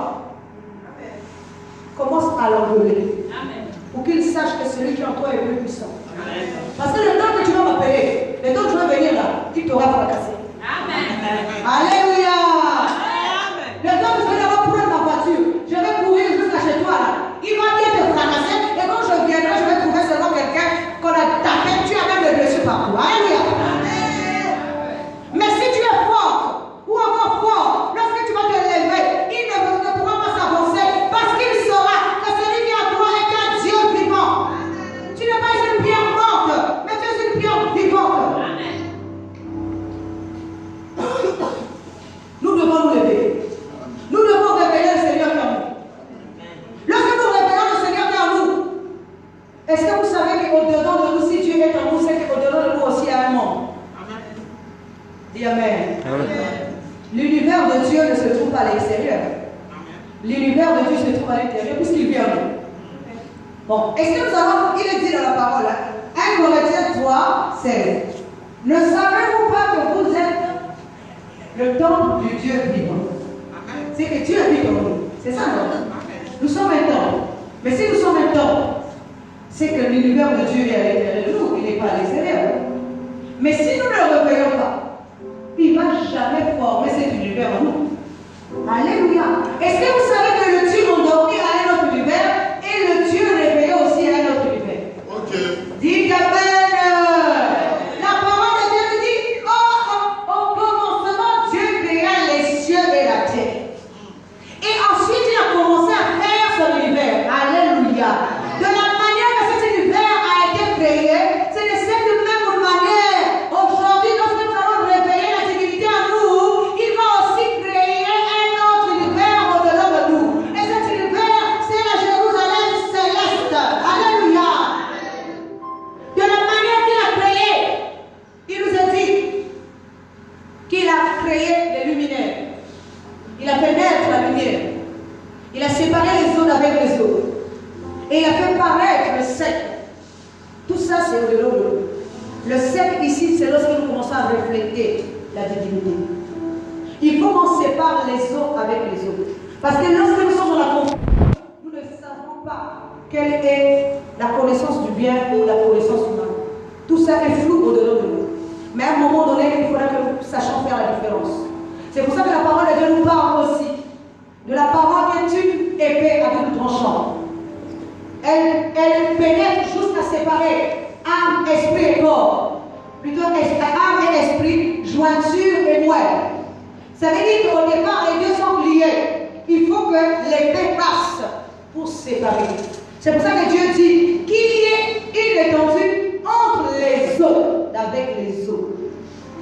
Commence à l'enlever. Pour qu'il sache que celui qui est en toi est plus puissant. Parce que le temps que tu vas m'appeler, le temps que tu vas venir là, il t'aura fracassé. Alléluia. Le temps que je vais d'abord prendre ma voiture, je vais courir jusqu'à chez toi là. Il va bien te fracasser et quand je viendrai, je vais trouver seulement quelqu'un qu'on a tapé. Tu as même le blessure partout. Alléluia. Mais si tu es fort ou encore fort, lorsque tu vas te lever, il ne pourra pas s'avancer parce qu'il saura que celui qui est en toi est un Dieu vivant. Tu n'es pas une pierre morte, mais tu es une pierre vivante. Nous devons nous lever. Nous devons révéler le Seigneur comme nous. Lorsque nous révélons Dis Amen. Amen. L'univers de Dieu ne se trouve pas à l'extérieur. L'univers de Dieu se trouve à l'intérieur puisqu'il vient en nous. Bon, est-ce que nous avons, il est dit dans la parole, 1 Corinthiens 3, 16. Ne savez-vous pas que vous êtes le temple du Dieu vivant? C'est que Dieu habite en nous. C'est ça, non? Nous sommes un temple. Mais si nous sommes un temple, c'est que l'univers de Dieu est à l'intérieur de nous, il n'est pas à l'extérieur. Mais si nous ne le réveillons pas, il ne va jamais former cet univers en nous. Alléluia. Est-ce que vous savez que le Dieu endormi a un autre univers et le Dieu réveillé aussi a un autre univers? Ok. Dites Amen. La parole de Dieu nous dit, au commencement, Dieu créa les cieux et la terre. Et ensuite, il a commencé à faire son univers. Alléluia. De la manière que cet univers a été créé, c'est de cette même manière. Aujourd'hui, lorsque nous allons réveiller la divinité en nous, il va aussi créer un autre univers au-delà de nous. Et cet univers, c'est la Jérusalem céleste. Alléluia. De la manière qu'il a créé, il nous a dit qu'il a créé les luminaires. Il a fait naître la lumière. Il a séparé les zones avec les eaux. Et il a fait paraître le sec. Tout ça, c'est au-delà de nous. Le sec ici, c'est lorsque nous commençons à refléter la divinité. Il faut qu'on sépare les eaux avec les eaux. Parce que lorsque nous sommes dans la confusion, nous ne savons pas quelle est la connaissance du bien ou la connaissance du mal. Tout ça est flou au-delà de nous. Mais à un moment donné, il faudra que nous sachions faire la différence. C'est pour ça que la parole de Dieu nous parle aussi de la parole qui est une épée à double tranchant. Elle pénètre jusqu'à séparer âme, esprit et corps. Plutôt âme et esprit, jointure et moelle. Ça veut dire qu'au départ, les deux sont liés. Il faut que l'épée passe pour séparer. C'est pour ça que Dieu dit qu'il y ait une étendue entre les eaux, avec les eaux.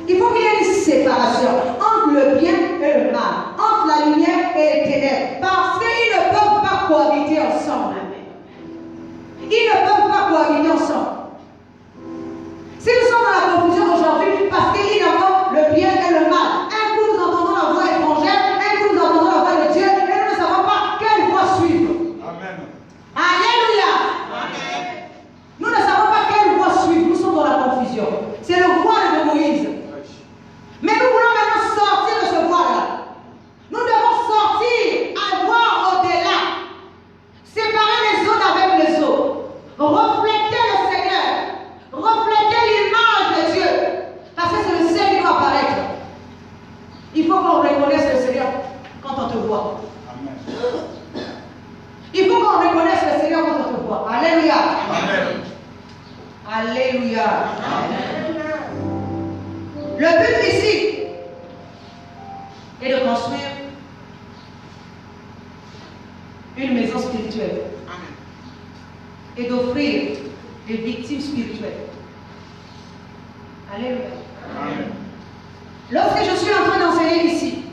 Il faut qu'il y ait une séparation entre le bien et le mal, entre la lumière et les ténèbres, parce qu'ils ne peuvent pas cohabiter ensemble. Ils ne peuvent pas cohabiter ensemble. Si nous sommes dans la confusion aujourd'hui, parce qu'il y a le bien et le mal, un coup nous entendons la voix étrangère, un coup nous entendons la voix de Dieu, et nous ne savons pas quelle voie suivre. Amen. Alléluia. Amen. Nous ne savons pas quelle voie suivre, nous sommes dans la confusion. C'est le voile de Moïse. Mais nous voulons maintenant sortir de ce voile-là. Nous devons sortir, avoir au-delà. Séparer les zones avec les eaux. Refléter le Seigneur. Refléter l'image de Dieu. Parce que c'est le Seigneur qui doit apparaître. Il faut qu'on reconnaisse le Seigneur quand on te voit. Amen. Il faut qu'on reconnaisse le Seigneur quand on te voit. Alléluia. Amen. Alléluia. Le but ici est de construire une maison spirituelle et d'offrir des victimes spirituelles. Alléluia. Amen. Lorsque je suis en train d'enseigner ici,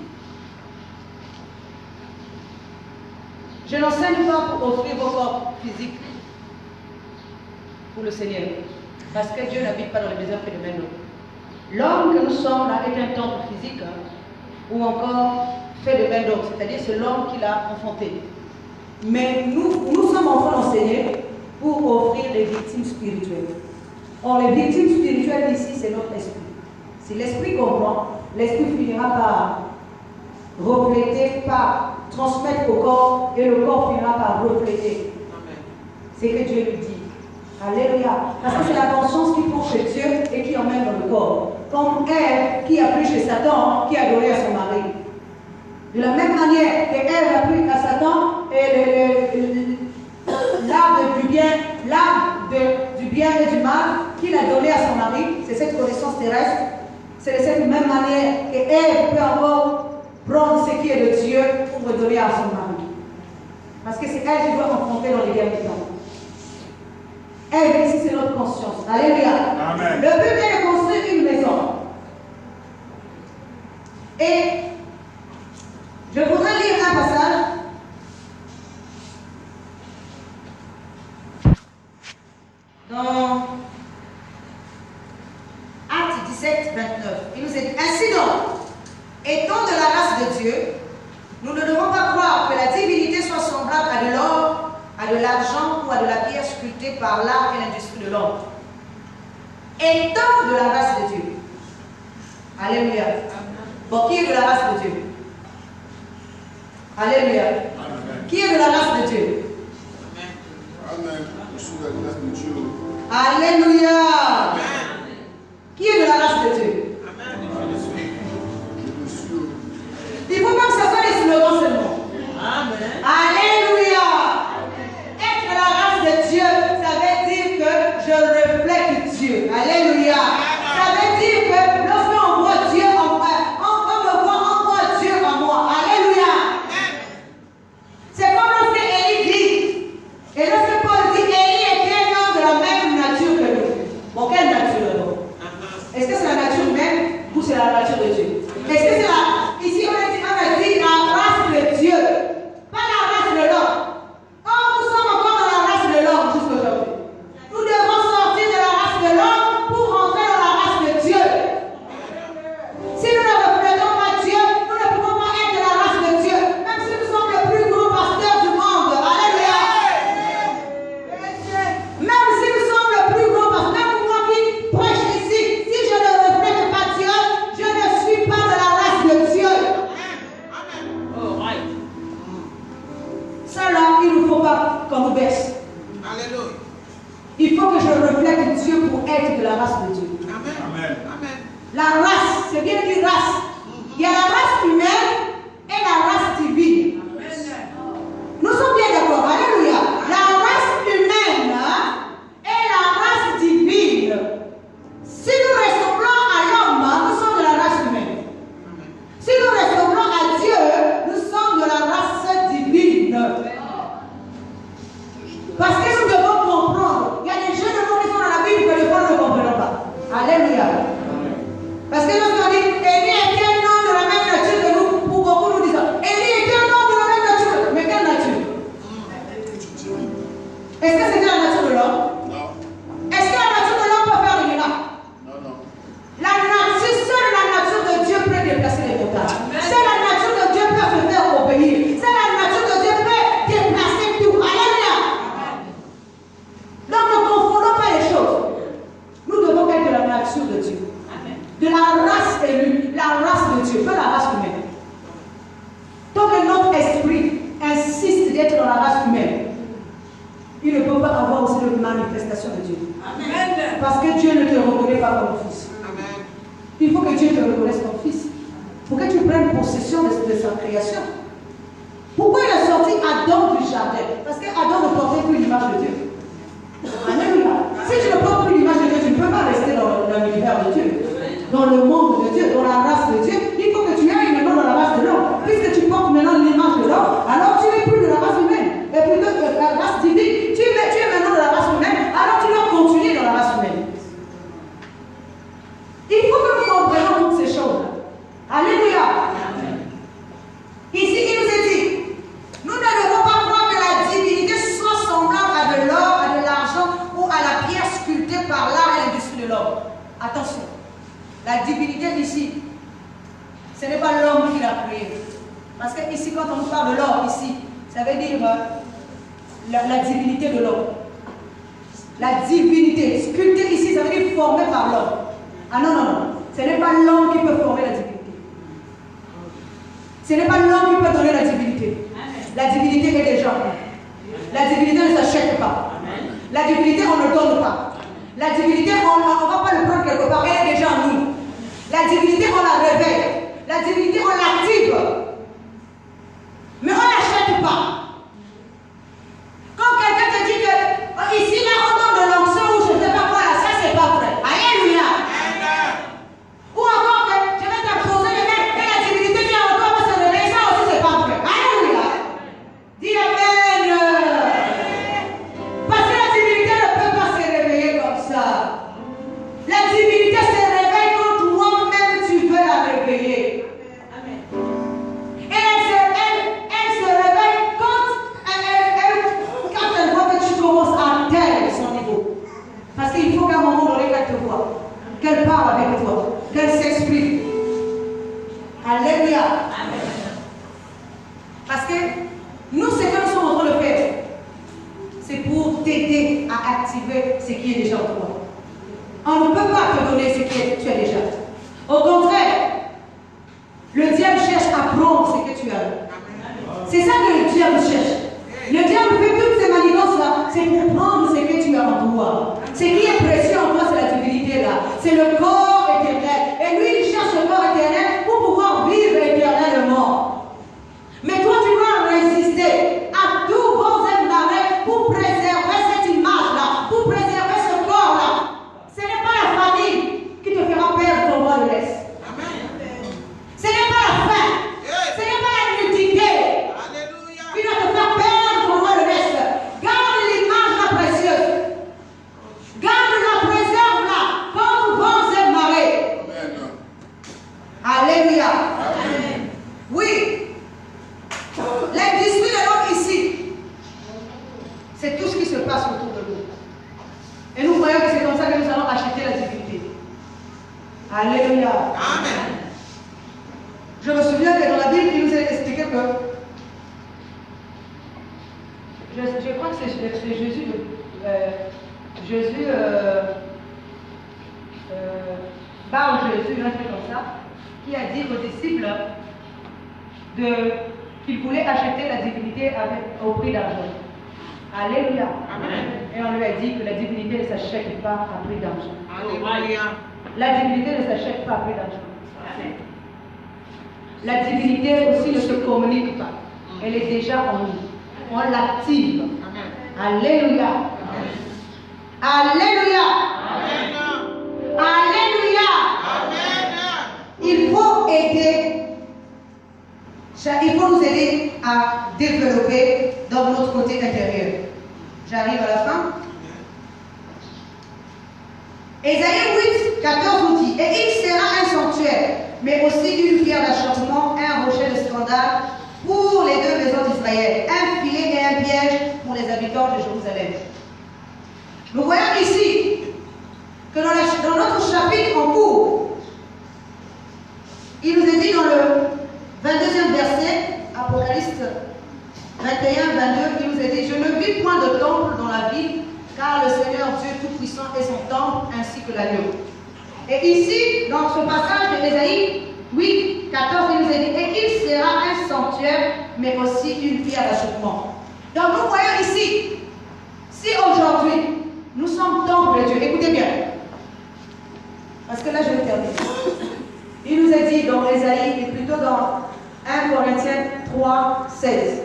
je n'enseigne pas pour offrir vos corps physiques pour le Seigneur. Parce que Dieu n'habite pas dans les maisons faits de main. L'homme que nous sommes là est un temple physique, ou encore fait de main d'homme, c'est-à-dire c'est l'homme qui l'a enfanté. Mais nous sommes en train d'enseigner pour offrir des victimes spirituelles. Or, les victimes spirituelles ici, c'est notre esprit. Si l'esprit comprend, l'esprit finira par refléter, par transmettre au corps, et le corps finira par refléter. C'est que Dieu lui dit. Alléluia. Parce que c'est la conscience qui prend chez Dieu et qui emmène dans le corps. Comme Ève qui a pris chez Satan, qui a donné à son mari. De la même manière que Ève a pris à Satan l'arbre du bien et du mal qu'il a donné à son mari, c'est cette connaissance terrestre. C'est de cette même manière que Ève peut encore prendre ce qui est de Dieu pour redonner à son mari. Parce que c'est elle qui doit confronter dans les guerres du temps. Elle, ici, c'est notre conscience. Alléluia. Amen. Le but est de construire une maison. Et je voudrais lire un passage dans Actes 17, 29. Il nous est dit, ainsi donc, Étant de la race de Dieu, nous ne devons pas croire que la divinité soit semblable à de l'or, à de l'argent ou à de la pierre sculptée par l'art et l'industrie de l'homme. Étant de la race de Dieu. Alléluia. Bon, qui est de la race de Dieu? Alléluia. Amen. Qui est de la race de Dieu? Amen. Je suis de la race de Dieu. Alléluia. Amen. Qui est de la race de Dieu? Amen. Je suis. Il ne faut pas que ce soit les slogans seulement. Amen. Alléluia. Être de la race de Dieu, ça veut dire que je reflète Dieu. Alléluia. Ça veut dire que lorsqu'on voit Dieu en moi, on voit Dieu en moi. Alléluia. C'est comme lorsque Élie dit, et lorsque Paul dit, Élie était un homme de la même nature que nous. Bon, quelle nature alors? Est-ce que c'est la nature humaine ou c'est la nature de Dieu? Est-ce que c'est la... Ici, on a dit la race de Dieu, pas la race de l'homme. Oh, nous sommes encore dans la race de l'homme jusqu'aujourd'hui. Nous devons sortir de la race de l'homme pour rentrer dans la race de Dieu. Si nous ne reflétons pas Dieu, nous ne pouvons pas être de la race de Dieu, même si nous sommes le plus grand pasteur du monde. Alléluia. Même si nous sommes le plus grand pasteur, même moi qui prêche ici, si je ne reflète pas Dieu, je ne suis pas de la race de Dieu. Ça là, il ne faut pas qu'on nous baisse. Alléluia. Il faut que je reflète Dieu pour être de la race de Dieu. Amen. Amen. Amen. La race, c'est bien dit race. Il y a la race humaine et la race divine. Nous sommes bien d'accord. Alléluia. La race humaine et la race divine. Si nous ressemblons à l'homme, nous sommes de la race humaine. Si nous ressemblons à Dieu, nous sommes de la race divine. Parce que nous devons comprendre. Il y a des jeunes de mots qui sont dans la Bible que les femmes ne comprennent pas. Alléluia. Parce que lorsqu'on dit Élie était un homme de la même nature que nous, pour beaucoup nous disent Élie était un homme de la même nature. Mais quelle nature? Est-ce que c'était la nature de l'homme? Non. Est-ce que la nature de l'homme peut faire des miracles? Non, non. La nature, seule la nature de Dieu peut déplacer les montagnes. Seule la nature de Dieu peut se faire obéir. Seule la nature de Dieu peut déplacer tout. Alléluia. Donc ne confondons pas les choses. Nous devons être de la nature de Dieu. De la race élue, la race de Dieu, pas la race humaine. Tant que notre esprit insiste d'être dans la race humaine, il ne peut pas avoir aussi de manifestation de Dieu. Amen. Parce que Dieu ne te reconnaît pas comme fils. Amen. Il faut que Dieu te reconnaisse comme fils. Pour que tu prennes possession de sa création. Pourquoi il a sorti Adam du jardin? Parce qu'Adam ne portait plus l'image de Dieu. Alléluia. Si tu ne portes plus l'image de Dieu, tu ne peux pas rester dans l'univers de Dieu. Dans le monde de Dieu, dans la race de Dieu. Il faut que tu ailles maintenant dans la race de l'homme. Puisque tu portes maintenant l'image de l'homme, alors tu n'es plus de la race humaine. Et plutôt de la race divine. Tu es maintenant de la race humaine, alors tu dois continuer dans la race humaine. Il faut que nous comprenions toutes ces choses. Alléluia. Ici, il nous est dit, nous ne devons pas croire que la divinité soit semblable à de l'or, à de l'argent ou à la pierre sculptée par l'art et l'industrie de l'homme. Attention, la divinité ici, ce n'est pas l'homme qui l'a créé. Parce que ici, quand on nous parle de l'or, ici, ça veut dire la divinité de l'homme. La divinité, sculptée ici, ça veut dire formée par l'homme. Ah non, non, non. Ce n'est pas l'homme qui peut former la divinité. Ce n'est pas l'homme qui peut donner la divinité. La divinité est déjà là. La divinité ne s'achète pas. La divinité, on ne donne pas. La divinité, on ne va pas le prendre quelque part. Elle est déjà en nous. La divinité, on la réveille. La divinité, on l'active. Mais on ne l'achète pas. Quand quelqu'un te dit que ici, là, on donne de l'onction ou je ne sais pas quoi, là, ça, c'est pas vrai. Alléluia. Ou encore que je vais t'apposer les mains et la divinité qui est en toi va se réveiller, ça aussi, c'est pas vrai. Alléluia. Dis Amen. Parce que la divinité ne peut pas se réveiller comme ça. La divinité se réveille quand toi-même tu veux la réveiller. Amen. Et elle se réveille quand elle voit que tu commences à atteindre son niveau. Parce qu'il faut qu'à un moment donné, qu'elle te voit, qu'elle parle avec toi, qu'elle s'exprime. Alléluia. que tu as déjà. Au contraire, le diable cherche à prendre ce que tu as. C'est ça que le diable cherche. Le diable fait toutes ces manigances-là, c'est pour prendre ce que tu as en toi. Ce qui est précieux en toi, c'est la divinité là. C'est le corps éternel. Et lui, il cherche le corps éternel pour pouvoir vivre éternellement. Mais toi, tu dois résister à tous vos marées pour préserver cette image-là, pour préserver ce corps-là. Ce n'est pas la famille qui te fera perdre ton droit de l'Est. Ce n'est pas la faim. Ce n'est pas la nudité qui doit te faire perdre ton droit de l'Est. Garde l'image là précieuse. Garde-la, préserve-la comme vents et marées. Alléluia. Amen. Oui. L'industrie de l'homme ici, c'est tout ce qui se passe autour de nous. Et nous voyons que c'est comme ça que nous allons acheter la divinité. Alléluia. Amen. Je me souviens que dans la Bible, il nous a expliqué que je crois que c'est Jésus, un truc comme ça, qui a dit aux disciples qu'il voulait acheter la divinité au prix d'argent. Alléluia. Amen. Et on lui a dit que la divinité ne s'achète pas à prix d'argent. Alléluia. La divinité ne s'achète pas à prix d'argent. Amen. La divinité aussi ne se communique pas. Elle est déjà en nous. On l'active. Alléluia. Amen. Alléluia. Amen. Alléluia. Amen. Il faut nous aider à développer dans notre côté intérieur. J'arrive à la fin. Ésaïe 8, 14 nous dit, et il sera un sanctuaire, mais aussi une pierre d'achoppement, un rocher de scandale pour les deux maisons d'Israël, un filet et un piège pour les habitants de Jérusalem. Nous voyons ici que dans notre chapitre en cours, il nous est dit dans le 22e verset, Apocalypse 21, 22, il nous est dit, je ne vis point de temple dans la ville, car le Seigneur Dieu Tout-Puissant est son temple, ainsi que l'agneau. Et ici, dans ce passage de Ésaïe 8, 14, il nous est dit, et il sera un sanctuaire, mais aussi une pierre d'achoppement. Donc nous voyons ici, si aujourd'hui, nous sommes temple de Dieu, écoutez bien, parce que là je vais terminer. Il nous est dit dans Ésaïe, et plutôt dans 1 Corinthiens 3, 16,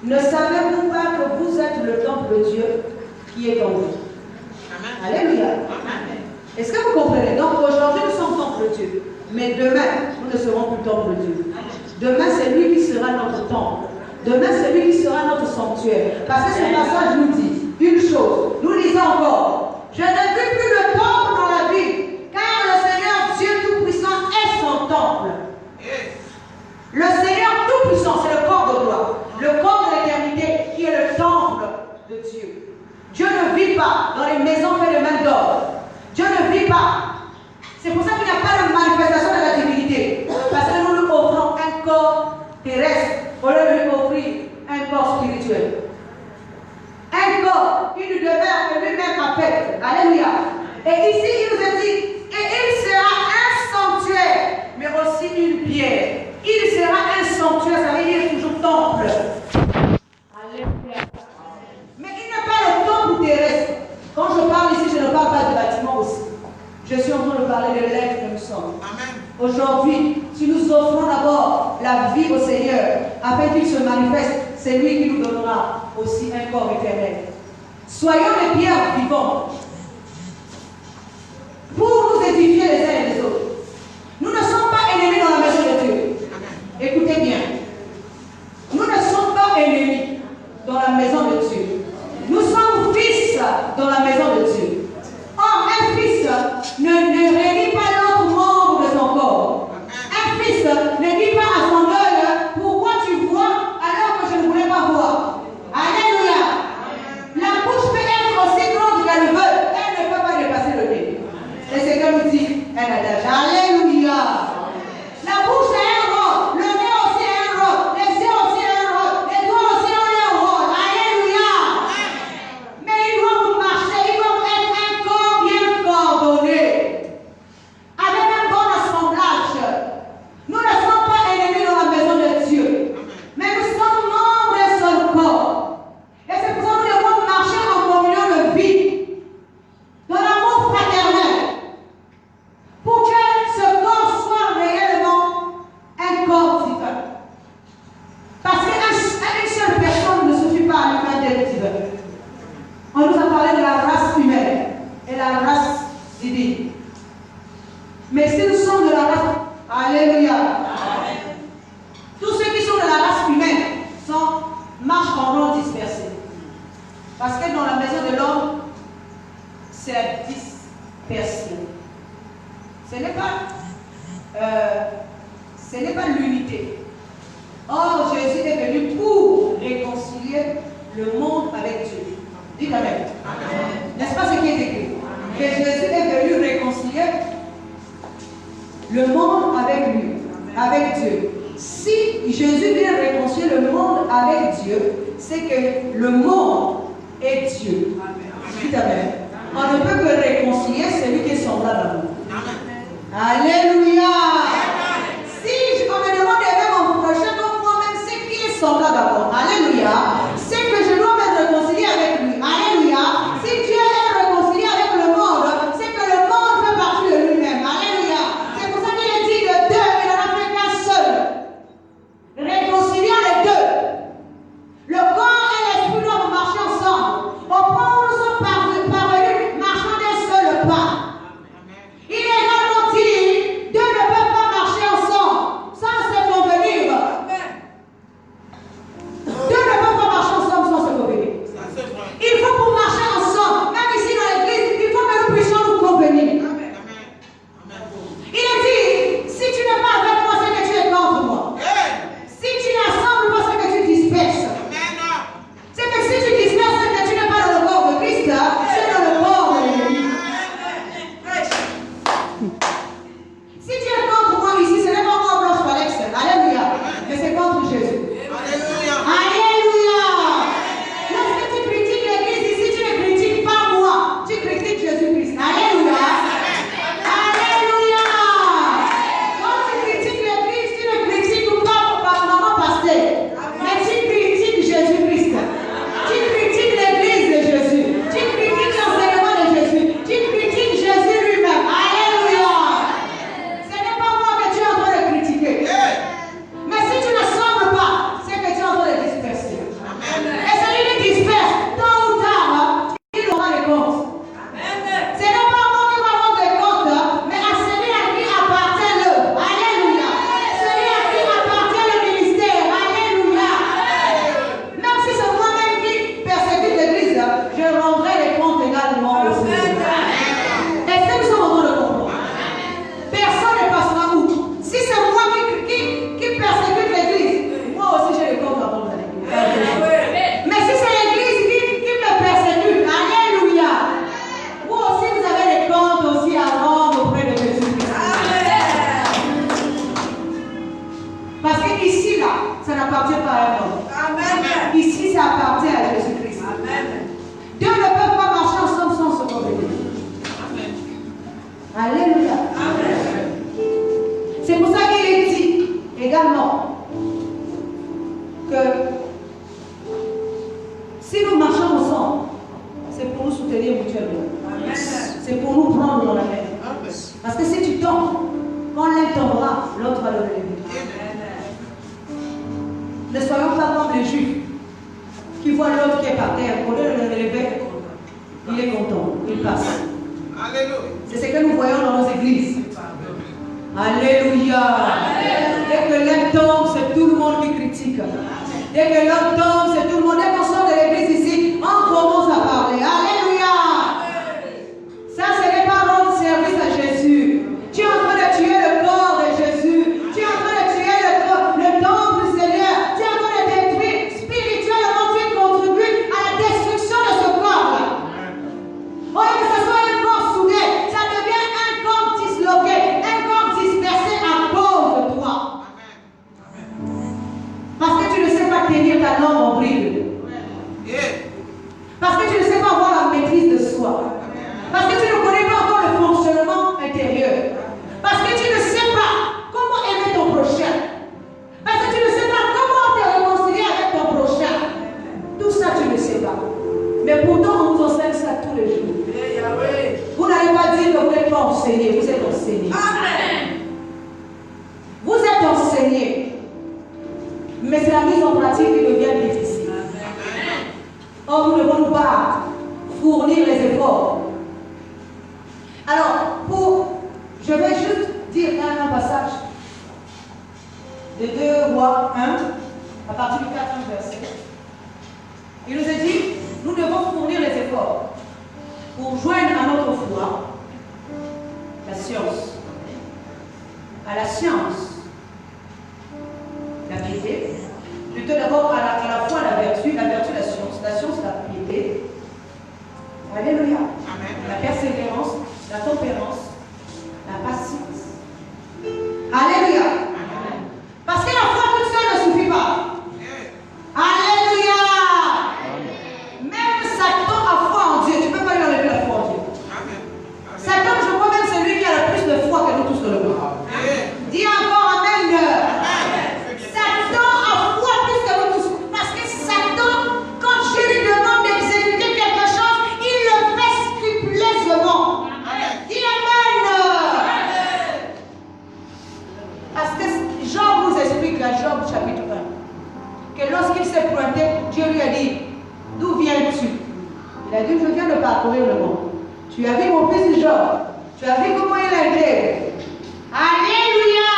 ne savez-vous pas que vous êtes le temple de Dieu qui est en vous? Amen. Alléluia. Amen. Est-ce que vous comprenez? Donc aujourd'hui nous sommes temple de Dieu, mais demain nous ne serons plus temple de Dieu. Demain c'est lui qui sera notre temple. Demain c'est lui qui sera notre sanctuaire. Parce que ce passage nous dit une chose. Nous lisons encore. Je ne vis plus le temple dans la ville, car le Seigneur Dieu Tout-Puissant est son temple. Le Seigneur Tout-Puissant, c'est le corps de gloire, le corps de l'éternité qui est le temple de Dieu. Dieu ne vit pas dans les maisons faites de main d'or. Dieu ne vit pas. C'est pour ça qu'il n'y a pas de manifestation de la divinité. Parce que nous lui offrons un corps terrestre au lieu de lui offrir un corps spirituel. Un corps qui nous demeure que lui-même a fait. Alléluia. Et ici, il nous a dit, et il sera un sanctuaire, mais aussi une pierre. Il sera un sanctuaire, ça veut dire toujours temple. Alléluia. Mais il n'est pas le temple terrestre. Quand je parle ici, je ne parle pas de bâtiment aussi. Je suis en train de parler de l'être que nous sommes. Amen. Aujourd'hui, si nous offrons d'abord la vie au Seigneur, afin qu'il se manifeste, c'est lui qui nous donnera aussi un corps éternel. Soyons des pierres vivantes pour nous édifier les uns et les autres. Nous ne sommes pas ennemis dans la maison de Dieu. Écoutez bien. Nous ne sommes pas ennemis dans la maison de Dieu. Nous sommes fils dans la maison de Dieu. Or, un fils ne réunit pas l'autre membre de son corps. Un fils ne dit pas à son œil, pourquoi tu vois alors que je ne voulais pas voir. Alléluia. La bouche peut être aussi grande qu'elle veut, elle ne peut pas dépasser le nez. C'est ce que nous dit un adage. Alléluia. La bouche est un rôle, le nez aussi est un rôle, les yeux aussi ont un rôle, les doigts aussi ont un rôle. Alléluia. Mais ils doivent marcher, ils doivent être un corps bien coordonné. Mais si nous sommes de la race, alléluia. Tous ceux qui sont de la race humaine marchent en rond dispersés. Parce que dans la maison de l'homme, c'est la dispersion. Ce n'est pas l'unité. Or, Jésus est venu pour réconcilier le monde avec Dieu. Dites amen. N'est-ce pas ce qui est écrit? Que Jésus est venu réconcilier le monde avec lui, avec Dieu. Si Jésus vient réconcilier le monde avec Dieu, c'est que le monde est Dieu. Dites amen. On ne peut que réconcilier celui qui est semblable à nous. Alléluia. Si on me demande d'aimer mon prochain comme moi-même, c'est qui est semblable à moi. Alléluia. C'est que je dois me réconcilier avec lui. Alléluia. Si Dieu est réconcilié avec le monde, c'est que le monde fait partie de lui-même. Alléluia. C'est pour ça qu'il est dit de deux, il n'en a fait qu'un seul. Réconciliant les deux. Le corps et l'esprit doivent marcher ensemble. Au point où nous sommes parvenus, marchant d'un seul pas. Il est également dit, deux ne peuvent pas marcher ensemble sans se convenir. Deux ne peuvent pas marcher ensemble sans se convenir. Il faut pour marcher ensemble, même ici dans l'église, il faut que nous puissions nous convenir. Il est dit, si tu n'es pas avec moi, c'est que tu es contre moi. Si tu n'assembles pas, c'est que tu disperses. C'est que si tu disperses, c'est que tu n'es pas dans le corps de Christ, tu es dans le corps de l'ennemi. Si tu es contre moi ici, ce n'est pas moi Blanche Alex, alléluia, mais c'est contre Jésus. Alléluia. Lorsque tu critiques l'église ici, tu ne critiques pas moi, tu critiques Jésus-Christ. Alléluia. Alléluia. Quand tu critiques l'église, tu ne critiques pas maman pasteur, mais tu critiques Jésus-Christ. Tu critiques l'église de Jésus. Tu critiques l'enseignement de Jésus. Tu critiques Jésus lui-même. Alléluia. Ce n'est pas moi que tu es en train de critiquer. Mais si tu ne sembles pas, c'est que tu es en train de disperser. Et celui qui disperse, tôt ou tard, il aura les comptes. Ce n'est pas moi qui va rendre les comptes, mais à celui à qui appartient l'œuvre. Alléluia. Celui à qui appartient le ministère. Alléluia. Même si c'est moi-même qui persécute l'église, je rendrai les comptes également au Seigneur. Est-ce que nous sommes en train de comprendre? Personne ne passera outre. Si c'est moi qui persécute l'église, moi aussi j'ai les comptes à rendre à l'église. Mais si c'est l'église qui me persécute, alléluia, vous aussi vous avez les comptes aussi à rendre auprès de Jésus-Christ. Parce que ici, là, ça n'appartient pas à un homme. Ici, ça appartient à Jésus-Christ. Deux ne peuvent pas marcher ensemble sans se convenir. Alléluia. C'est pour ça qu'il est dit également que si nous marchons ensemble, c'est pour nous soutenir mutuellement. C'est pour nous prendre dans la main. Parce que si tu tombes, quand l'un tombera, l'autre va le relever. Ne soyons pas comme les Juifs qui voient l'autre qui est par terre, au lieu de le relever, il est content, il passe. C'est ce que nous voyons dans nos églises. Alléluia. Dès que l'un tombe, c'est tout le monde qui critique. Dès que l'homme tombe, c'est tout le monde. Dès qu'on sort de l'église ici, on commence à parler. Alléluia. Ça, ce n'est pas rendre service à Jésus. Tu es en train de tuer le corps de Jésus. Tu es en train de tuer le temple du Seigneur. Tu es en train de détruire spirituellement. Tu contribues à la destruction de ce corps-là. Au lieu que ce soit un corps soudé, ça devient un corps disloqué, un corps dispersé à cause de toi. Parce que tu ne sais pas tenir ta langue en bride. Parce que tu ne sais pas avoir la maîtrise de soi. Parce que tu ne connais pas encore le fonctionnement intérieur. Parce que tu ne sais pas comment aimer ton prochain. Parce que tu ne sais pas comment te réconcilier avec ton prochain. Tout ça, tu ne sais pas. Mais pourtant, on nous enseigne ça tous les jours. Vous n'allez pas dire que vous n'êtes pas enseigné. Vous êtes enseigné. Vous êtes enseigné. Mais c'est la mise en pratique qui devient difficile. Or, nous devons nous battre, fournir les efforts. Alors, je vais juste à partir du 4e verset. Il nous a dit, nous devons fournir les efforts pour joindre à notre foi la science. À la science, la piété, plutôt d'abord à la foi la vertu la science la piété. Alléluia. Amen. La persévérance, la tempérance, la patience. Alléluia. Amen. Parce que la foi toute seule ne suffit pas. Alléluia. Même Satan a foi en Dieu. Tu ne peux pas lui enlever la foi en Dieu. Amen. Satan, je crois même c'est lui qui a le plus de foi que nous tous dans le monde. Dis encore Amen. Satan a foi plus que nous tous. Parce que Satan, quand Dieu lui demande d'exécuter quelque chose, il le fait scrupuleusement. Dis Amen. Parce que Job nous explique à Job chapitre 1 que lorsqu'il s'est pointé, Dieu lui a dit, d'où viens-tu? Il a dit, je viens de parcourir le monde. Tu as vu mon fils Job. Tu as vu comment il est intègre. Alléluia.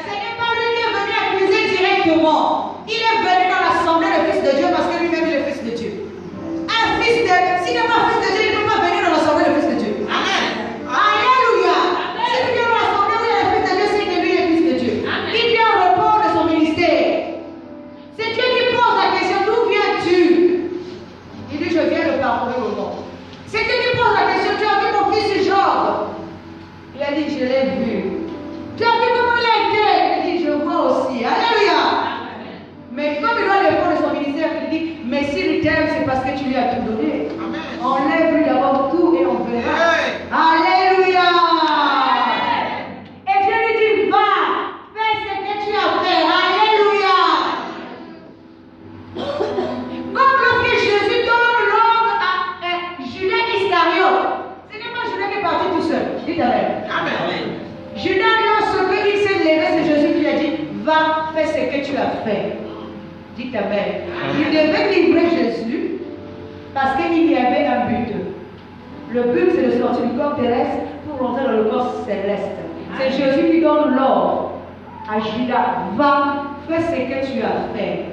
Ce n'est pas lui qui est venu accuser directement. Il est venu dans l'assemblée le fils de Dieu parce que lui-même il est fils de Dieu. Un fils de... S'il n'est pas fils de Dieu, il ne peut pas venir dans l'assemblée le fils de Dieu. Amen. Alléluia. Si lui vient dans l'assemblée où il est le fils de Dieu, c'est que lui est fils de Dieu. Il vient au repos de son ministère. C'est Dieu qui pose la question, d'où viens-tu? Il dit, je viens de parcourir le monde. C'est Dieu qui pose la question, tu as vu mon fils Job? Il a dit, je l'ai vu. Tu as vu comment il a été? Il dit, je vois aussi. Alléluia. Mais comme il doit répondre de son ministère, il dit, mais s'il t'aime, c'est parce que tu lui as tout donné. Enlève-lui d'abord tout et on verra. Alléluia. Et Dieu lui dit, va, fais ce que tu as fait. Alléluia. Comme lorsque Jésus donne l'ordre à Judas Iscariote. Ce n'est pas Judas qui est parti tout seul. Dites Amen. Amen. Judas, lorsqu'il s'est levé, c'est Jésus qui lui a dit, va, fais ce que tu as fait. Dites Amen. Il devait livrer Jésus parce qu'il y avait un but. Le but, c'est de sortir du corps terrestre pour rentrer dans le corps céleste. C'est Jésus qui donne l'ordre à Judas, va, fais ce que tu as fait.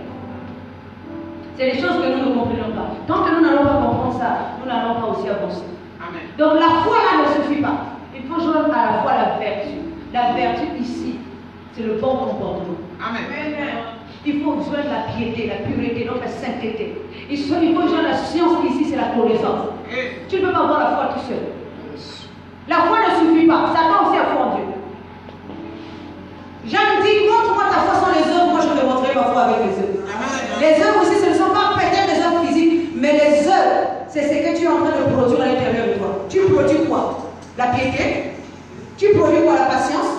C'est des choses que nous ne comprenons pas. Tant que nous n'allons pas comprendre ça, nous n'allons pas aussi avancer. Amen. Donc la foi là ne suffit pas. Il faut joindre à la fois la vertu. La vertu ici, c'est le bon comportement. Amen. Il faut joindre la piété, la pureté, donc la sainteté. Il faut joindre la science ici, c'est la connaissance. Tu ne peux pas avoir la foi tout seul. La foi ne suffit pas. Satan aussi a foi en Dieu. Jean dit, montre-moi ta foi sans les œuvres, moi je te montrerai ma foi avec les œuvres. Les œuvres aussi, ce ne sont pas peut-être des œuvres physiques, mais les œuvres, c'est ce que tu es en train de produire à l'intérieur de toi. Tu produis quoi? La piété. Tu produis quoi? La patience.